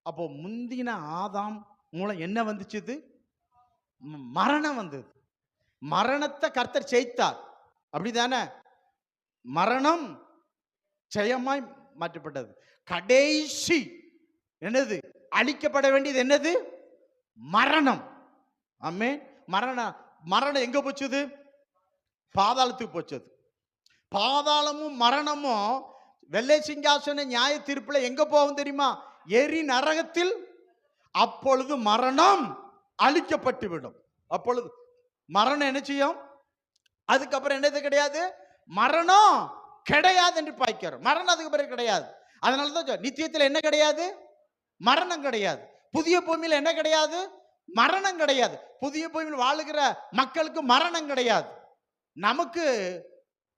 அப்போ முந்தின ஆதாம் மூலம் என்ன வந்துச்சு? மரணம் வந்தது. மரணத்தை கர்த்தர் ஜெயித்தார், அப்படிதானே? மரணம் ஜெயமாய் மாற்றப்பட்டது. கடைசி என்னது அழிக்கப்பட வேண்டியது? என்னது? மரணம். ஆமென். மரணம் எங்க போச்சுது? பாதாளத்துக்கு போச்சது. பாதாளமும் மரணமும் வெள்ளை சிங்காசன நியாய தீர்ப்புல எங்க போகும் தெரியுமா? எரி நரகத்தில். அப்பொழுது மரணம் அழிக்கப்பட்டு விடும். அப்பொழுது மரணம் என்ன செய்யும்? அதுக்கப்புறம் என்னது கிடையாது? மரணம் கிடையாது என்று பாய்க்கிறோம். மரணம் அதுக்கு பிறகு கிடையாது. அதனாலதான் நித்தியத்தில் என்ன கிடையாது? மரணம் கிடையாது. புதிய பூமியில என்ன கிடையாது? மரணம் கிடையாது. புதிய பூமியில் வாழுகிற மக்களுக்கு மரணம் கிடையாது, நமக்கு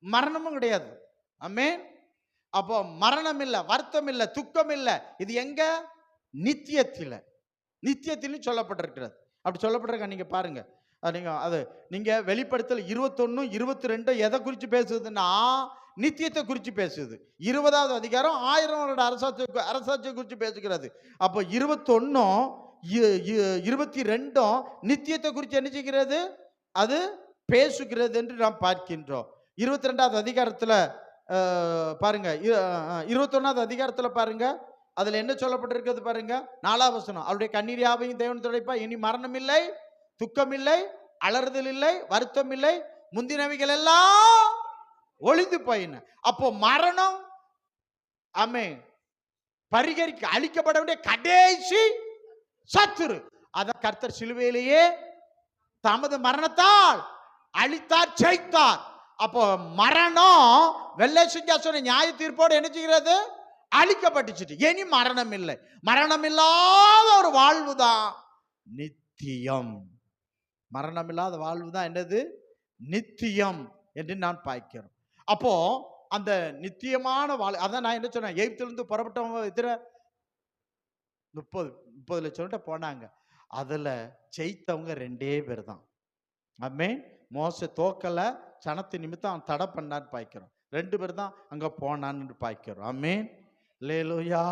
மரணமும் கிடையாது. ஆமென். அப்போ மரணம் இல்லை, வருத்தம் இல்லை, துக்கம் இல்லை. இது எங்க? நித்தியத்தில். நித்தியத்தில் சொல்லப்பட்டிருக்கிறது. அப்படி சொல்லப்பட்டிருக்க நீங்க பாருங்க. நீங்க வெளிப்படுத்தல் 21, 22 எதை குறித்து பேசுதுன்னா நித்தியத்தை குறித்து பேசுது. 20வது அதிகாரம் 1000 வருட அரசாட்சியை குறித்து பேசுகிறது. அப்போ 21, 22 நித்தியத்தை குறித்து என்ன செய்கிறது? அது பேசுகிறது என்று நாம் பார்க்கின்றோம். 22வது அதிகாரத்தில் பாருங்க, 21வது அதிகாரத்தில் பாருங்க, அதுல என்ன சொல்லப்பட்டிருக்கிறது பாருங்க. 4வது வசனம், அவருடைய கண்ணீர் யாவையும் தேவன் துடைப்பா, இனி மரணம் இல்லை, துக்கம் இல்லை, அலறுதல் இல்லை, வருத்தம் இல்லை, முந்தினவைகள் எல்லாம் ஒளிந்து போயின. அப்போ மரணம் ஆமென் பரிகரிக்க அழிக்கப்பட வேண்டிய கடைசி சத்துரு, அத கர்த்தர் சிலுவையிலேயே தமது மரணத்தால் அழித்தார், ஜெயித்தார். அப்போ மரணம் வெள்ளை சிங்காசன நியாய தீர்ப்போடு என்ன செய்கிறது? அழிக்கப்பட்டுச்சு. இனி மரணம் இல்லை. மரணம் இல்லாத ஒரு வாழ்வு தான் நித்தியம். மரணம் இல்லாத வாழ்வு தான் என்னது? நித்தியம் என்று நான் பார்க்கிறோம். அப்போ அந்த நித்தியமான வாழ், அதான் நான் என்ன சொன்னேன், எகிப்திலிருந்து புறப்பட்டவங்க எத்தனை? 30 லட்சம் போனாங்க. அதுல ஜெயித்தவங்க 2 பேர் தான். ஆமென். மோசே தோக்கல, சனத்து நிமித்தம் அவன் தடை பண்ணான்னு பார்க்கிறோம். 2 பேர் தான் அங்க போனான்னு பார்க்கிறோம். ஆமென், அல்லேலூயா.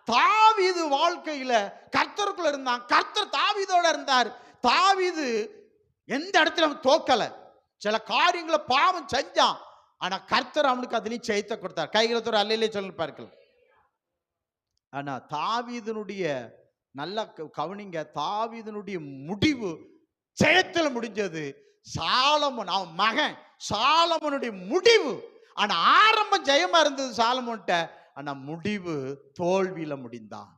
தாவீது வாழ்க்கையில கர்த்தருக்குள்ள இருந்தான். கர்த்தர் தாவீதோட இருந்தார். தாவீது எந்த இடத்துல அவன் தோக்கல. சில காரியங்களை பாவம் செஞ்சான், ஆனா கர்த்தர் அவனுக்கு அதுலயும் ஜெயத்தை கொடுத்தார். கைகளத்தோட அல்லையிலே சொல்லி பார்க்கலாம். ஆனா தாவீதனுடைய நல்ல கவனிங்க, தாவீதனுடைய முடிவு ஜெயத்தில் முடிஞ்சது. சாலமோன் அவன் மகன் சாலமோனுடைய முடிவு, ஆனா ஆரம்பம் ஜெயமா இருந்தது சாலமோன்ட்ட, ஆனா முடிவு தோல்வியில முடிந்தான்.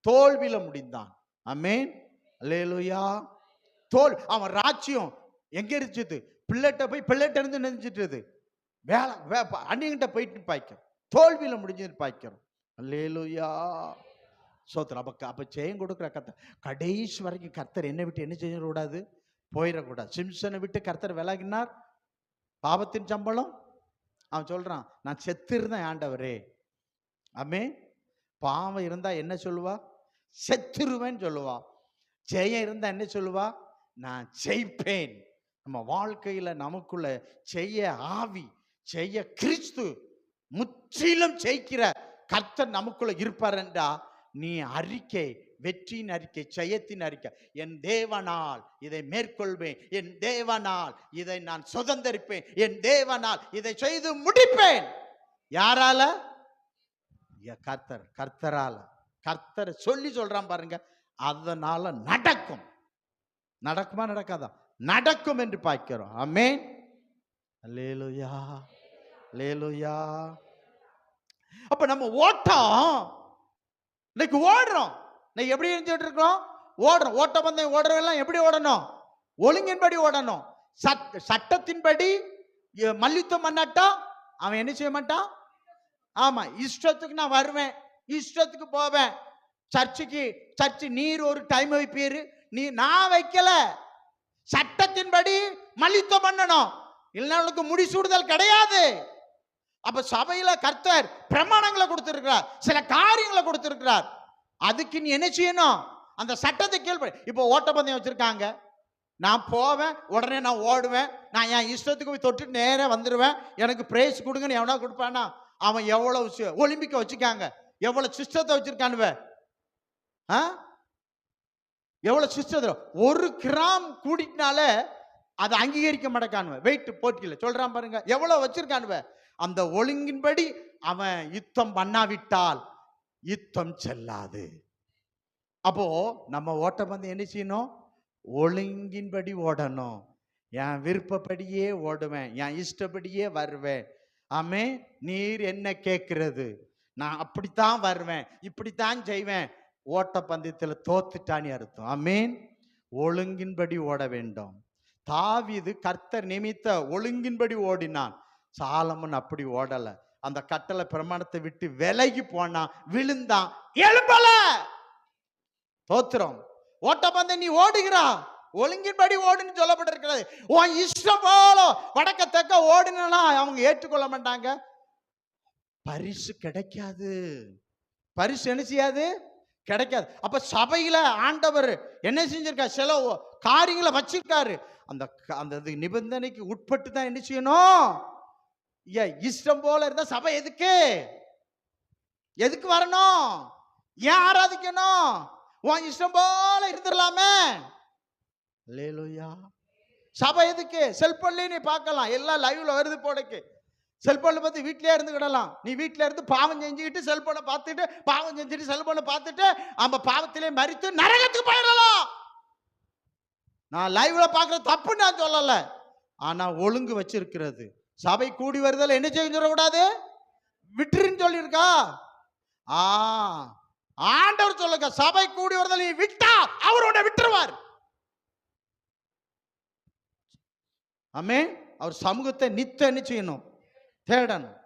தோல்வியில முடிந்தான். ஆமென், அல்லேலூயா. அவன் ராஜ்யம் எங்க இருந்துச்சு? பிள்ளைட்ட இருந்து நினைச்சிட்டு வேலை அன்னிகிட்ட போயிட்டு பாய்க்கிறோம். தோல்வியில முடிஞ்சது பாய்க்கிறோம். அல்லேலூயா, சோத்திரம். அப்ப ஜெயம் கொடுக்குற கர்த்தர் கடைசி வரைக்கும் கர்த்தர் என்னை விட்டு என்ன செய்யக்கூடாது? போயிடக்கூடாது. சிம்சனை விட்டு கர்த்தர் விலகினார். பாவத்தின் சம்பளம், அவன் சொல்றான், நான் செத்து இருந்தேன் ஆண்டவரே. ஆமென். பாவம் இருந்தா என்ன சொல்லுவா? செத்துருவேன்னு சொல்லுவா. ஜெயம் இருந்தா என்ன சொல்லுவா? நான் ஜெயிப்பேன். நம்ம வாழ்க்கையில நமக்குள்ள செய்ய ஆவி, செய்ய கிறிஸ்து, முற்றிலும் ஜெயிக்கிற கர்த்தர் நமக்குள்ள இருப்பார் என்றா நீ அறிக்கை, வெற்றியின் அறிக்கை, ஜெயத்தின் அறிக்கை. என் தேவனால் இதை மேற்கொள்வேன், என் தேவனால் இதை நான் சுதந்தரிப்பேன், என் தேவனால் இதை செய்து முடிப்பேன். யாரால? கர்த்தர். கர்த்தரால. கர்த்தர் சொல்லி சொல்றான் பாருங்க, அதனால நடக்கும். நடக்குமா நடக்காதா? நடக்கும் என்று பார்க்கிறோம். ஆமென், அல்லேலூயா, அல்லேலூயா. அப்ப நம்ம ஓட்டம் இன்னைக்கு ஓடுறோம். இன்னைக்கு எப்படி இருந்துட்டு இருக்கோம்? ஓடுறோம். ஓட்ட பந்தயம் ஓடுறவெல்லாம் எப்படி ஓடணும்? ஒழுங்கின்படி ஓடணும். சட்டத்தின்படி மல்யுத்தம் பண்ணாட்டா அவன் என்ன செய்ய மாட்டான். ஆமா, இஷ்டத்துக்கு நான் வருவேன், இஷ்டத்துக்கு போவேன். சர்ச்சு நீர் ஒரு டைம் வைப்பீரு, நான் வைக்கல. சட்டத்தின்படி மலித்தம் பண்ணணும், இல்லைன்னா உனக்கு முடிசூடுதல் கிடையாது. அப்ப சபையில கர்த்தர் பிரமாணங்களை கொடுத்திருக்கிறார், சில காரியங்களை கொடுத்திருக்கிறார். அதுக்கு நீ என்ன செய்யணும், அந்த சட்டத்தை கேள்வி. இப்போ ஓட்டப்பந்தயம் வச்சிருக்காங்க, நான் போவேன், உடனே நான் ஓடுவேன், நான் என் இஷ்டத்துக்கு போய் தொட்டு நேரா வந்துடுவேன், எனக்கு பிரைஸ் கொடுங்கன்னு எவனா கொடுப்பானா? அவன் எவ்வளவு ஒலிம்பிக்க வச்சுக்காங்க, எவ்வளவு சிஸ்டத்தை வச்சிருக்கானுவ, எவ்வளவு சிஸ்டத்தை. 1 கிராம் கூடினால அதை அங்கீகரிக்க மாட்டேக்கானுவ. வெயிட் போட்டியில சொல்றான் பாருங்க, எவ்வளவு வச்சிருக்கானுவ. அந்த ஒழுங்கின்படி அவன் யுத்தம் பண்ணாவிட்டால் யுத்தம் செல்லாது. அப்போ நம்ம ஓட்டப்பந்தயம் என்ன செய்யணும், ஒழுங்கின்படி ஓடணும். என் விருப்பப்படியே ஓடுவேன், என் இஷ்டப்படியே வருவேன். ஆமே, நீர் என்ன கேட்கிறது, நான் அப்படித்தான் வருவேன், இப்படித்தான் செய்வேன். ஓட்டப்பந்தயத்தில் தோத்துட்டான்னு அர்த்தம். ஆமேன். ஒழுங்கின்படி ஓட வேண்டும். தாவீது கர்த்தர் நிமித்த ஒழுங்கின்படி ஓடினான். சாலமன் அப்படி ஓடல. அந்த கட்டளை பிரமாணத்தை விட்டு விலகி போனான், விழுந்தான், எழும்பல. தோத்திரம். ஓட்டப்பந்தயம் நீ ஓடுகிறா, ஒழுங்கின்படி ஓடுன்னு சொல்லப்பட்டிருக்கிறது. உன் இஷ்டம் போல வடக்க தெக்க ஓடினா அவங்க ஏற்றுக்கொள்ள மாட்டாங்க, பரிசு கிடைக்காது. பரிசு என்ன செய்யாது, கிடைக்காது. அப்ப சபையில ஆண்டவர் என்ன செஞ்சிருக்கா, சில காரியங்களை வச்சிருக்காரு. அந்த நிபந்தனைக்கு உட்பட்டு தான் என்ன செய்யணும். இஷ்டம் போல இருந்தா சபை எதுக்கு வரணும், ஏன் ஆராதிக்கணும்? உன் இஷ்டம் போல இருந்துடலாமே. அல்லேலூயா. சபை எதுக்கு? செல்போன்லயே நீ பார்க்கலாம், எல்லாம் லைவ்ல வருது போடக்கு. செல்போன்ல பார்த்து வீட்டிலே இருந்துக்கிடலாம். நீ வீட்டில இருந்து பாவம் செஞ்சுக்கிட்டு செல்போனை பார்த்துட்டு, பாவம் செஞ்சுட்டு செல்போனை பார்த்துட்டு அந்த பாவத்திலே மரித்து நரகத்துக்கு போயிடலாம். நான் லைவ்ல பார்க்கற தப்பு நான் சொல்லல, ஆனா ஒழுங்கு வச்சிருக்கிறது. சபை கூடி வருதல் என்ன செய்யக்கூடாது, விட்டுருன்னு சொல்லியிருக்கா. ஆண்டவர் சொல்லுங்க, சபை கூடி வருதல் நீ விட்டா அவரோட விட்டுருவார். ஆமே. அவர் சமூகத்தை நித்த என்ன செய்யணும், தேடணும்.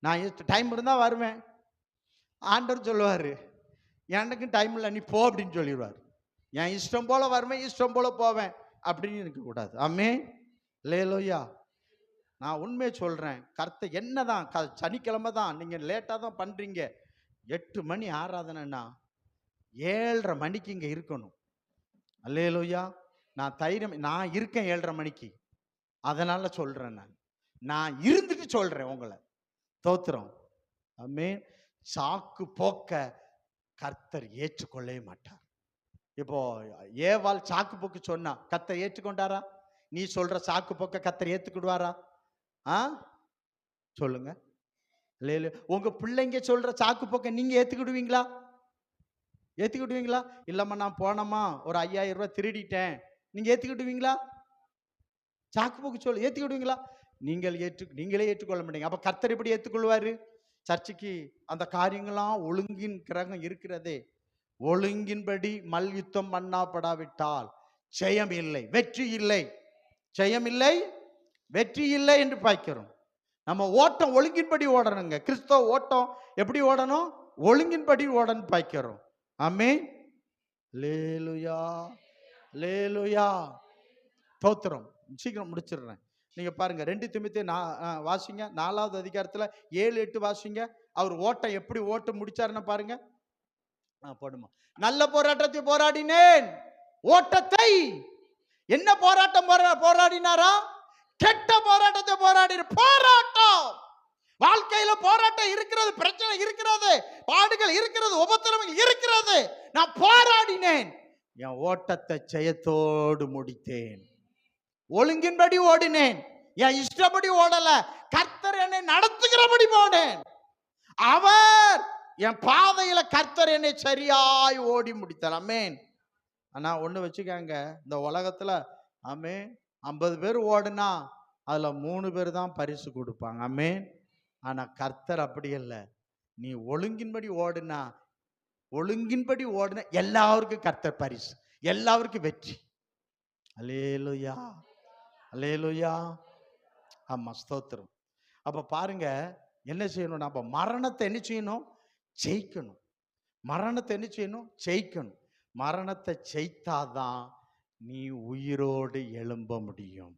நான் டைம் இருந்தா வருவேன், ஆண்டவர் சொல்லுவாரு எனக்கு டைம் இல்லை நீ போ அப்படின்னு சொல்லிடுவார். என் இஷ்டம் போல வருவேன், இஷ்டம் போல போவேன் அப்படின்னு இருக்க கூடாது. ஆமே. லேலோயா. நான் உண்மையை சொல்றேன், கர்த்தர் என்னதான் சனிக்கிழமை தான் நீங்க லேட்டா தான் பண்றீங்க. 8 மணி ஆராதனைன்னா 7:30 மணிக்கு இங்க இருக்கணும். அல்லேலூயா. நான் இருக்கேன் 7:30 மணிக்கு, அதனால சொல்றேன். நான் இருந்துட்டு சொல்றேன் உங்களை. தோத்திரம். ஆமென். சாக்கு போக்க கர்த்தர் ஏற்றுக்கொள்ளவே மாட்டார். இப்போ ஏவாள் சாக்கு போக்கு சொன்னா கர்த்தர் ஏற்றுக்கொண்டாரா? நீ சொல்ற சாக்கு போக்க கர்த்தர் ஏத்துக்கிடுவாரா? சொல்லுங்க. உங்க பிள்ளைங்க சொல்ற சாக்கு போக்க நீங்க ஏத்துக்கிடுவீங்களா? இல்லம்மா நான் போனமா ஒரு 5000 ரூபாய் திருடிட்டேன், நீங்க ஏத்துக்கிடுவீங்களா? சாக்கு போக்கு சொல்லு, ஏத்துக்கிடுவீங்களா? நீங்களே ஏற்றுக்கொள்ள மாட்டீங்க. அப்ப கர்த்தர் எப்படி ஏற்றுக்கொள்வாரு? சர்ச்சைக்கு அந்த காரியங்களாம் ஒழுங்கின் கிரகம் இருக்கிறதே. ஒழுங்கின்படி மல்யுத்தம் பண்ணப்படாவிட்டால் ஜெயம் இல்லை, வெற்றி இல்லை. ஜெயம் இல்லை, வெற்றி இல்லை என்று பார்க்கிறோம். நம்ம ஓட்டம் ஒழுங்கின்படி ஓடணுங்க. கிறிஸ்தவ ஓட்டம் எப்படி ஓடணும், ஒழுங்கின்படி ஓடணும் பார்க்கிறோம். ஆமென். அல்லேலூயா, அல்லேலூயா. தோத்திரம். சீக்கிரம் முடிச்சிடுறேன். நீங்க பாருங்க 2 தீமோத்தேயு வாசிங்க, 4வது அதிகாரத்துல 7-8 வாசிங்க. அவர் ஓட்டம் எப்படி ஓட்ட முடிச்சாருன்னு பாருங்க. போடுமா. நல்ல போராட்டத்தை போராடினேன், ஓட்டத்தை. என்ன போராட்டம் போராடினாரா? கெட்ட போராட்டத்தை போராட்டம். வாழ்க்கையில போராட்டம் இருக்கிறது, பிரச்சனை இருக்கிறது, பாடுகள் இருக்கிறது, உபத்திரவங்கள் இருக்கிறது. நான் போராடினேன், என் ஓட்டத்தை ஜெயத்தோடு முடித்தேன். ஒழுங்கின்படி ஓடினேன், என் இஷ்டப்படி ஓடல. கர்த்தர் என்னை நடத்துகிறபடி போனேன். அவர் என் பாதையில கர்த்தர் என்னை சரியாய் ஓடி முடித்தார். ஆமென். ஆனா ஒண்ணு வச்சுக்காங்க, இந்த உலகத்துல ஆமே 50 பேர் ஓடுனா அதுல 3 பேர் தான் பரிசு கொடுப்பாங்க. ஆமென். ஆனா கர்த்தர் அப்படி இல்லை. நீ ஒழுங்கின்படி ஓடுனா எல்லாருக்கும் கர்த்தர் பரிசு, எல்லாருக்கும் வெற்றி. அல்லேலூயா, அல்லேலூயா. ஆமா, ஸ்தோத்திரம். அப்ப பாருங்க, என்ன செய்யணும்? நம்ம மரணத்தை என்ன செய்யணும்? ஜெயிக்கணும். மரணத்தை என்ன செய்யணும்? ஜெயிக்கணும். மரணத்தை ஜெயித்தாதான் நீ உயிரோடு எழும்ப முடியும்.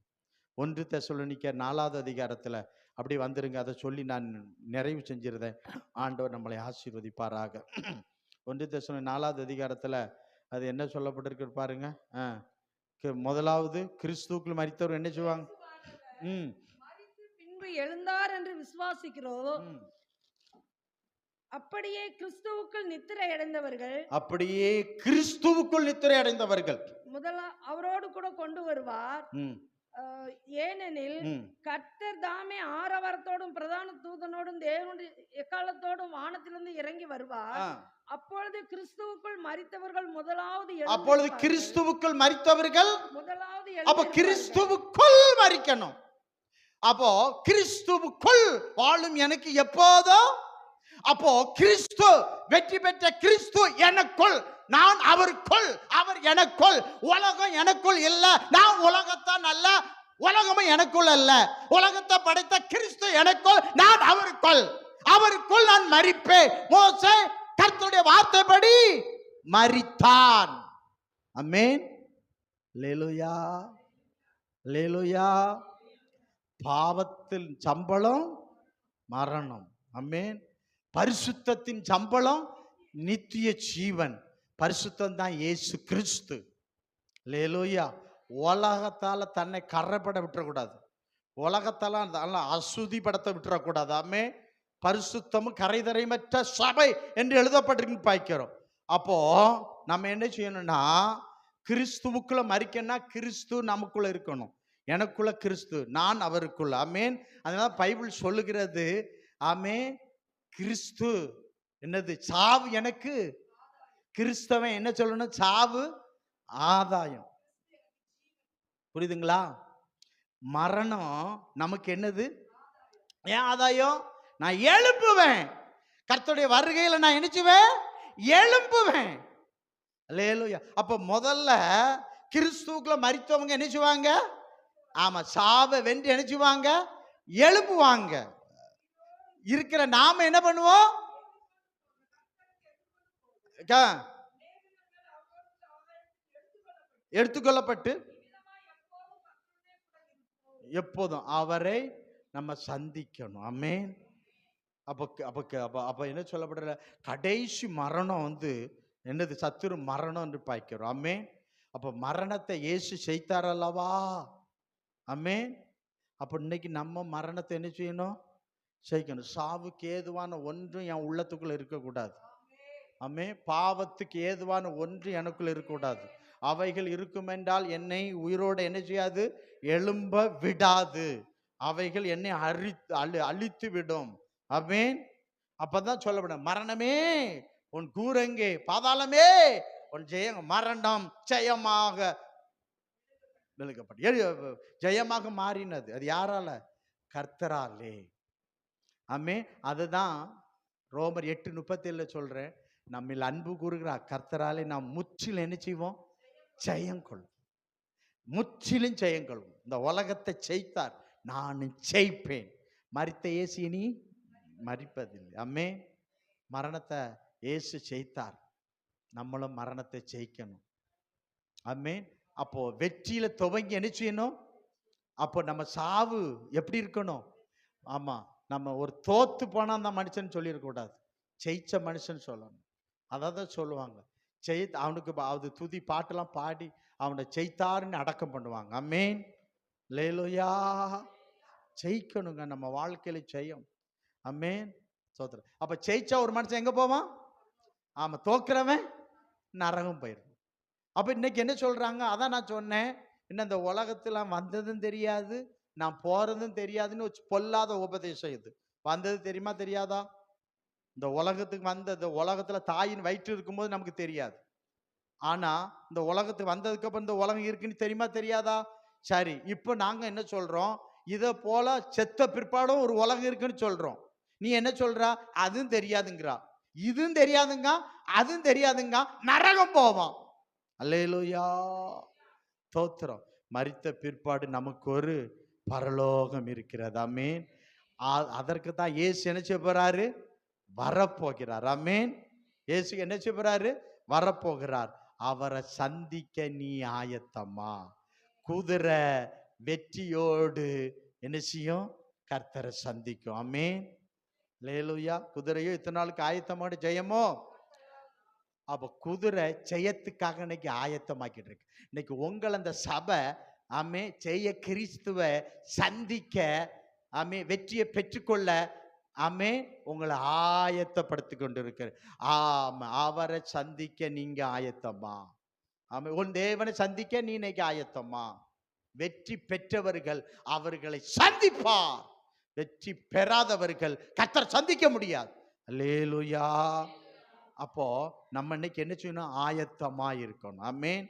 1 தெசலோனிக்கேயர் 4வது அதிகாரத்துல அப்படி வந்துருங்க. அதை சொல்லி நான் நிறைவு செஞ்சிருந்தேன். ஆண்டவர் நம்மளை ஆசீர்வதிப்பாராக. 1 தெசலோனிக்கேயர் 4வது அதிகாரத்துல அது என்ன சொல்லப்பட்டிருக்கு பாருங்க. முதலாவது, கிறிஸ்துவுக்குள் மரித்தவர் என்ன செய்வாங்க? பின்பு எழுந்தார் என்று விசுவாசிக்கிறோம். அப்படியே கிறிஸ்துவுக்குள் நித்திரை அடைந்தவர்கள் அவரோடு கூட கொண்டு வருவார். ஏனெனில் கர்த்தர் தாமே ஆரவாரத்தோடும் பிரதான தூதனோடும் தேவனுடைய எக்காலத்தோடும் வானத்திலிருந்து இறங்கி வருவார். அப்பொழுது கிறிஸ்துவுக்குள் மரித்தவர்கள் முதலாவது அப்ப கிறிஸ்துவுக்குள் மரிக்கணும். அப்போ கிறிஸ்துவுக்குள் வாழும் எனக்கு எப்போதோ, அப்போ கிறிஸ்து வெற்றி பெற்ற கிறிஸ்து எனக்குள், நான் அவருக்குள், அவர் எனக்குள். உலகம் எனக்குள் இல்ல, நான் உலகத்தான் அல்ல, உலகமும் எனக்குள் அல்ல. உலகத்தை படைத்த கிறிஸ்து எனக்குள், நான் அவருக்குள். அவருக்குள் நான் மரிப்பேன். மோசே கர்த்தருடைய வார்த்தைப்படி மரித்தான். ஆமென். அல்லேலூயா, அல்லேலூயா. பாவத்தின் சம்பளம் மரணம். ஆமென். பரிசுத்தத்தின் சம்பளம் நித்திய ஜீவன். பரிசுத்தம் தான் இயேசு கிறிஸ்து. அல்லேலூயா. உலகத்தால தன்னை கரைப்பட விட்டுறக்கூடாது. உலகத்தால அசுதிப்படுத்த விட்டுறக்கூடாது. ஆமென். பரிசுத்தமும் கரைதரைமற்ற சபை என்று எழுதப்பட்டிருக்கு பாய்க்கிறோம். அப்போ நம்ம என்ன செய்யணும்னா, கிறிஸ்துவுக்குள்ள மரிக்கணும்னா கிறிஸ்து நமக்குள்ள இருக்கணும். எனக்குள்ள கிறிஸ்து, நான் அவருக்குள்ள. ஆமென். அதனால பைபிள் சொல்லுகிறது, ஆமென், கிறிஸ்து என்னது? சாவு எனக்கு, கிறிஸ்தவன் என்ன சொல்லணும்? சாவு ஆதாயம். புரியுதுங்களா? மரணம் நமக்கு என்னது? ஏன் ஆதாயம்? நான் எழுப்புவேன். கர்த்தருடைய வருகையில நான் நினைச்சுவேன், எழும்புவேன். அல்லேலூயா. அப்ப முதல்ல கிறிஸ்துவுக்குள்ள மரித்தவங்க என்ன செய்வாங்க? ஆமா, சாவை வென்று என்ன செய்வாங்க? எழுப்புவாங்க. இருக்கிற நாம என்ன பண்ணுவோம்? எடுத்துக்கொள்ளப்பட்டு எப்போதும் அவரை நம்ம சந்திக்கணும். ஆமென். அப்ப என்ன சொல்லப்படுற கடைசி மரணம் என்னது? சத்துரு மரணம் என்று பாய்க்கிறோம். ஆமென். அப்ப மரணத்தை இயேசு செய்தார் அல்லவா? ஆமென். அப்ப இன்னைக்கு நம்ம மரணத்தை என்ன செய்யணும்? செய்யணும். சாவுக்கு ஏதுவான ஒன்றும் என் உள்ளத்துக்குள்ள இருக்கக்கூடாது. ஆமென். பாவத்துக்கு ஏதுவான ஒன்று எனக்குள்ள இருக்கக்கூடாது. அவைகள் இருக்கும் என்றால் என்னை உயிரோடு என்ன செய்யாது? எழும்ப விடாது. அவைகள் என்னை அழித்து விடும். ஆமென். அப்பதான் சொல்லப்படும், மரணமே உன் கூரங்கே, பாதாளமே உன் ஜெயம். மரணம் ஜெயமாக ஜெயமாக மாறினது. அது யாரால? கர்த்தராலே. ஆமென். அதுதான் ரோமர் 8:37 சொல்றேன், நம்மில் அன்பு கூறுகிறார் கர்த்தராலே நாம் முற்றிலும் என்ன செய்வோம்? ஜெயம் கொள்ளும். முற்றிலும் ஜெயம் கொள்ளும். இந்த உலகத்தை ஜெயித்தார், நான் ஜெயிப்பேன். மரித்த இயேசு இனி மரிப்பதில்லை. ஆமென். மரணத்தை இயேசு ஜெயித்தார், நம்மளும் மரணத்தை ஜெயிக்கணும். ஆமென். அப்போ வெற்றியில துவங்கி என்ன செய்யணும்? அப்போ நம்ம சாவு எப்படி இருக்கணும்? ஆமா, நம்ம ஒரு தோத்து போனா அந்த மனுஷன் சொல்லிடக்கூடாது, ஜெயிச்ச மனுஷன் சொல்லணும். அதான் சொல்லுவாங்க, அவனுக்கு அது துதி பாட்டெல்லாம் பாடி அவனை ஜெயித்தாருன்னு அடக்கம் பண்ணுவாங்க. ஆமென். அல்லேலூயா. ஜெயிக்கணுங்க நம்ம வாழ்க்கையில ஜெயம். ஆமென். சோதரன். அப்ப ஜெயிச்சா ஒரு மனுஷன் எங்க போவான்? ஆமா, தோக்குறவன் நரகம் போயிடும். அப்ப இன்னைக்கு என்ன சொல்றாங்க? அதான் நான் சொன்னேன், இன்னும் இந்த உலகத்துல வந்ததும் தெரியாது, நான் போறதும் தெரியாதுன்னு பொல்லாத உபதேசம் இது. வந்தது தெரியுமா தெரியாதா? இந்த உலகத்துக்கு வந்தது, உலகத்துல தாயின் வயிற்று இருக்கும்போது நமக்கு தெரியாது. ஆனா இந்த உலகத்துக்கு வந்ததுக்கு அப்புறம் இந்த உலகம் இருக்குன்னு தெரியுமா தெரியாதா? சரி, இப்ப நாங்க என்ன சொல்றோம்? இத போல செத்த பிற்பாடும் ஒரு உலகம் இருக்குன்னு சொல்றோம். நீ என்ன சொல்ற? அதுவும் தெரியாதுங்கிறா, இதுவும் தெரியாதுங்க, அதுவும் தெரியாதுங்க, நரகம் போவான். அல்லேலூயா. தோத்திரம். மரித்த பிற்பாடு நமக்கு ஒரு பரலோகம் இருக்கிறது. ஆமென். அதற்கு தான் இயேசு என்ன செய்ய போறாரு? வரப்போகிறார். ஆமென். இயேசு என்ன செய்ய போறாரு? வரப்போகிறார். அவரை சந்திக்க நீ ஆயத்தமா? குதிரை வெற்றியோடு என்ன செய்யும்? கர்த்தரை சந்திக்கும். ஆமென். அல்லேலூயா. குதிரையோ இத்தனை நாளுக்கு ஆயத்தமாடு ஜெயமோ. அப்ப குதிரை ஜெயத்துக்காக இன்னைக்கு ஆயத்தமாக்கிட்டு இருக்கு. இன்னைக்கு உங்கள் அந்த சபை ஆமே ஜெய கிறிஸ்துவை சந்திக்க ஆமே வெற்றியை பெற்றுக்கொள்ள ஆமே உங்களை ஆயத்தப்படுத்தி கொண்டு இருக்கிற. ஆமா, அவரை சந்திக்க நீங்க ஆயத்தமா? ஆமே, உன் தேவனை சந்திக்க நீ இன்னைக்கு ஆயத்தமா? வெற்றி பெற்றவர்கள் அவர்களை சந்திப்பார். வெற்றி பெறாதவர்கள் கர்த்தர் சந்திக்க முடியாது. அல்லேலூயா. அப்போ நம்ம இன்னைக்கு என்ன செய்யணும்? ஆயத்தமா இருக்கணும். ஆமென்.